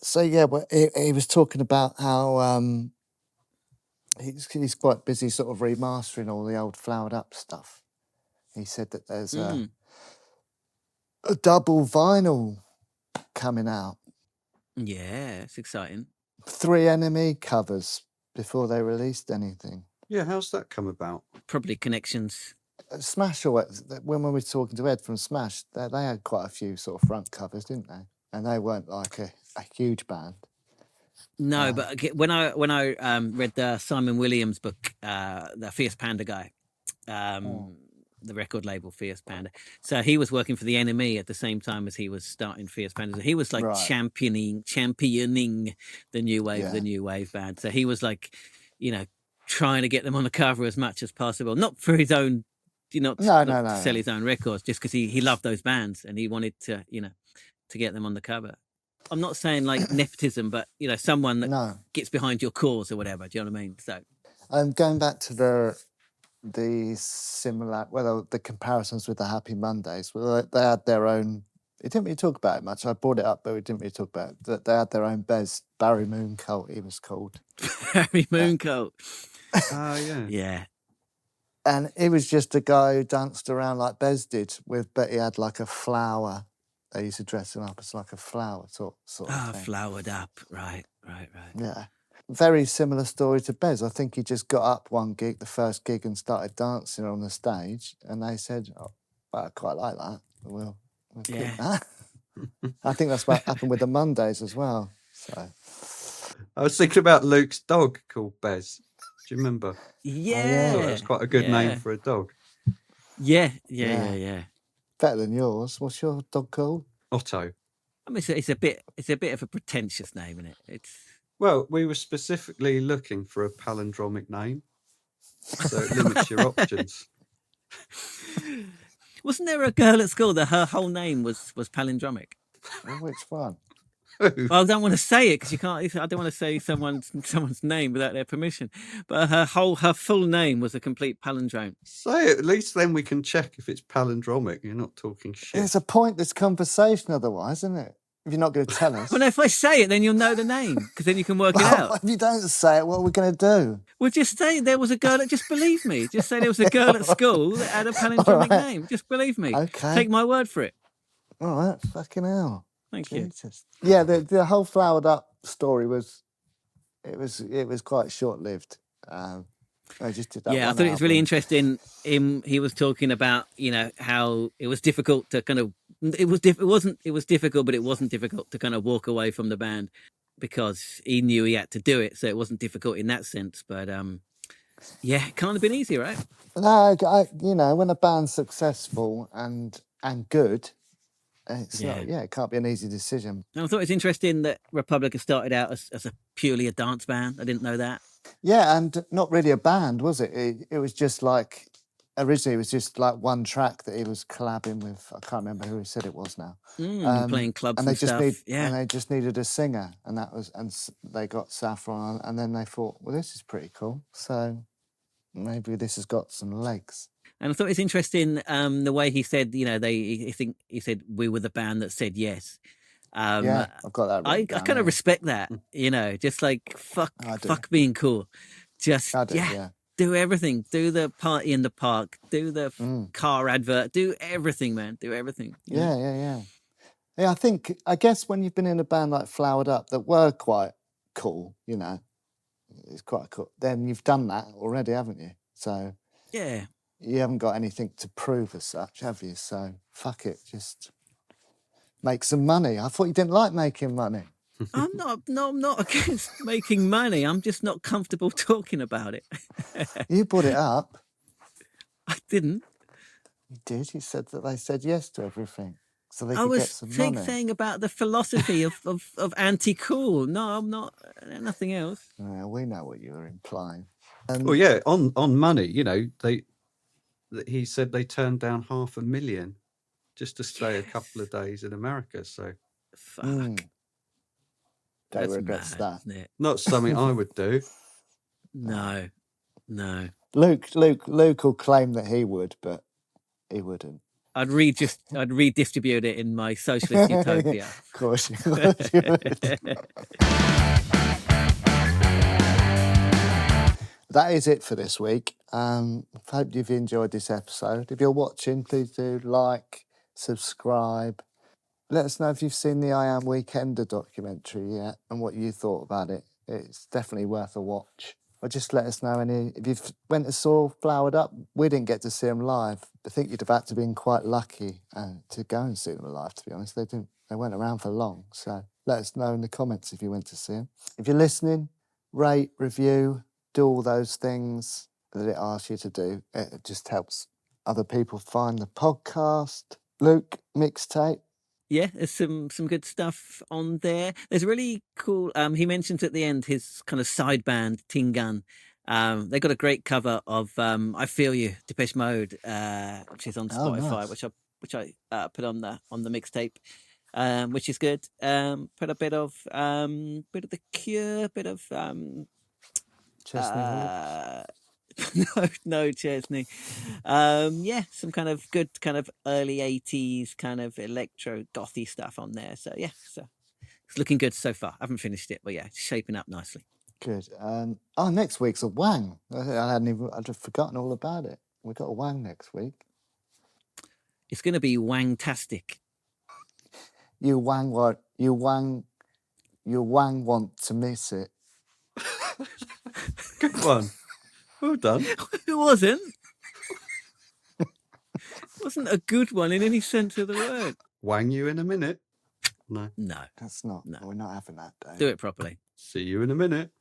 So yeah, but he was talking about how he's quite busy sort of remastering all the old Flowered Up stuff. He said that there's a double vinyl coming out. Yeah, it's exciting. 3 Enemy covers before they released anything. Yeah, how's that come about? Probably connections. Smash, when we were talking to Ed from Smash, they had quite a few sort of front covers, didn't they? And they weren't like a huge band. No, but when I read the Simon Williams book, the Fierce Panda guy, the record label Fierce Panda. So he was working for the NME at the same time as he was starting Fierce Panda. So he was like championing the new wave band. So he was like, trying to get them on the cover as much as possible, not for his own, to sell his own records, just because he loved those bands and he wanted to, to get them on the cover. I'm not saying like nepotism, but someone that gets behind your cause or whatever. Do you know what I mean? So, going back to the similar, the comparisons with the Happy Mondays. Well, they had their own. He didn't really talk about it much. I brought it up, but we didn't really talk about it. That they had their own Barry Moon Cult. He was called Barry Moon Cult. Oh yeah, yeah. And he was just a guy who danced around like Bez did, but he had like a flower. They used to dress him up as like a flower sort of thing. Flowered up, right. Yeah. Very similar story to Bez. I think he just got up one gig, the first gig, and started dancing on the stage. And they said, I quite like that. We'll keep that. I think that's what happened with the Mondays as well. So I was thinking about Luke's dog called Bez. Do you remember? Yeah. I thought that was quite a good name for a dog. Yeah. Better than yours. What's your dog called? Otto. I mean, it's a bit of a pretentious name, isn't it? Well, we were specifically looking for a palindromic name, so it limits your options. Wasn't there a girl at school that her whole name was palindromic? Well, which one? Well, I don't want to say it because you can't. I don't want to say someone's name without their permission. But her full name was a complete palindrome. Say it. At least then we can check if it's palindromic. You're not talking shit. It's a pointless conversation otherwise, isn't it? If you're not going to tell us. Well, if I say it, then you'll know the name because then you can work it out. If you don't say it, what are we going to do? Well, just say there was a girl. Just believe me. Just say there was a girl at school that had a palindromic name. Just believe me. Okay. Take my word for it. All right. Fucking hell. Thank Jesus. You. Yeah, the whole Flowered Up story was quite short lived. I just did that. Yeah, I thought it was really interesting. He was talking about how it was difficult to kind of it was difficult, but it wasn't difficult to kind of walk away from the band because he knew he had to do it, so it wasn't difficult in that sense. But yeah, it can't have been easy, right? No, when a band's successful and good. It's not, it can't be an easy decision. And I thought it was interesting that Republica started out as a purely a dance band. I didn't know that. Yeah, and not really a band, was it? It was just like, originally it was just like one track that he was collabing with, I can't remember who he said it was now. Playing clubs and they just stuff. And they just needed a singer, and they got Saffron, and then they thought, well, this is pretty cool. So maybe this has got some legs. And I thought it was interesting the way he said, he said we were the band that said yes. Yeah, I've got that. I kind of respect that, just like fuck being cool. Just do everything. Do the party in the park. Do the car advert. Do everything, man. Do everything. Yeah. Yeah, I guess when you've been in a band like Flowered Up that were quite cool, it's quite cool. Then you've done that already, haven't you? So yeah. You haven't got anything to prove as such, have you? So, fuck it, just make some money. I thought you didn't like making money. I'm not against making money. I'm just not comfortable talking about it. You brought it up. I didn't. You did. You said that they said yes to everything. So they could get some money. I was saying about the philosophy of anti-cool. No, I'm not. Nothing else. Yeah, we know what you were implying. Well, yeah, on money, he said they turned down $500,000 just to stay a couple of days in America. So, fuck. That's regrets mad, that. isn't it? Not something I would do. No. Luke will claim that he would, but he wouldn't. I'd redistribute it in my socialist utopia. Of course you would. That is it for this week. Hope you've enjoyed this episode. If you're watching, please do like, subscribe. Let us know if you've seen the I Am Weekender documentary yet and what you thought about it. It's definitely worth a watch. Or just let us know if you've went and saw Flowered Up. We didn't get to see them live. I think you'd have had to been quite lucky to go and see them live, to be honest. They weren't around for long. So let us know in the comments if you went to see them. If you're listening, rate, review, do all those things that it asks you to do. It just helps other people find the podcast. Luke, mixtape. Yeah, there's some good stuff on there. There's really cool. He mentions at the end his kind of side band Tingun. They got a great cover of "I Feel You" Depeche Mode, which is on Spotify, nice. which I put on the mixtape, which is good. Put a bit of The Cure, bit of Chesney Hawkes. no Chesney. Yeah, some kind of good kind of early 80s kind of electro gothy stuff on there. So yeah, so it's looking good so far. I haven't finished it, but yeah, it's shaping up nicely. Good. Next week's a Wang. I'd have forgotten all about it. We've got a Wang next week. It's going to be Wangtastic. You Wang want to miss it. Good one. Well done. It wasn't. It wasn't a good one in any sense of the word. Wang you in a minute. No. No. That's not. No. We're not having that, Dave. Do it properly. See you in a minute.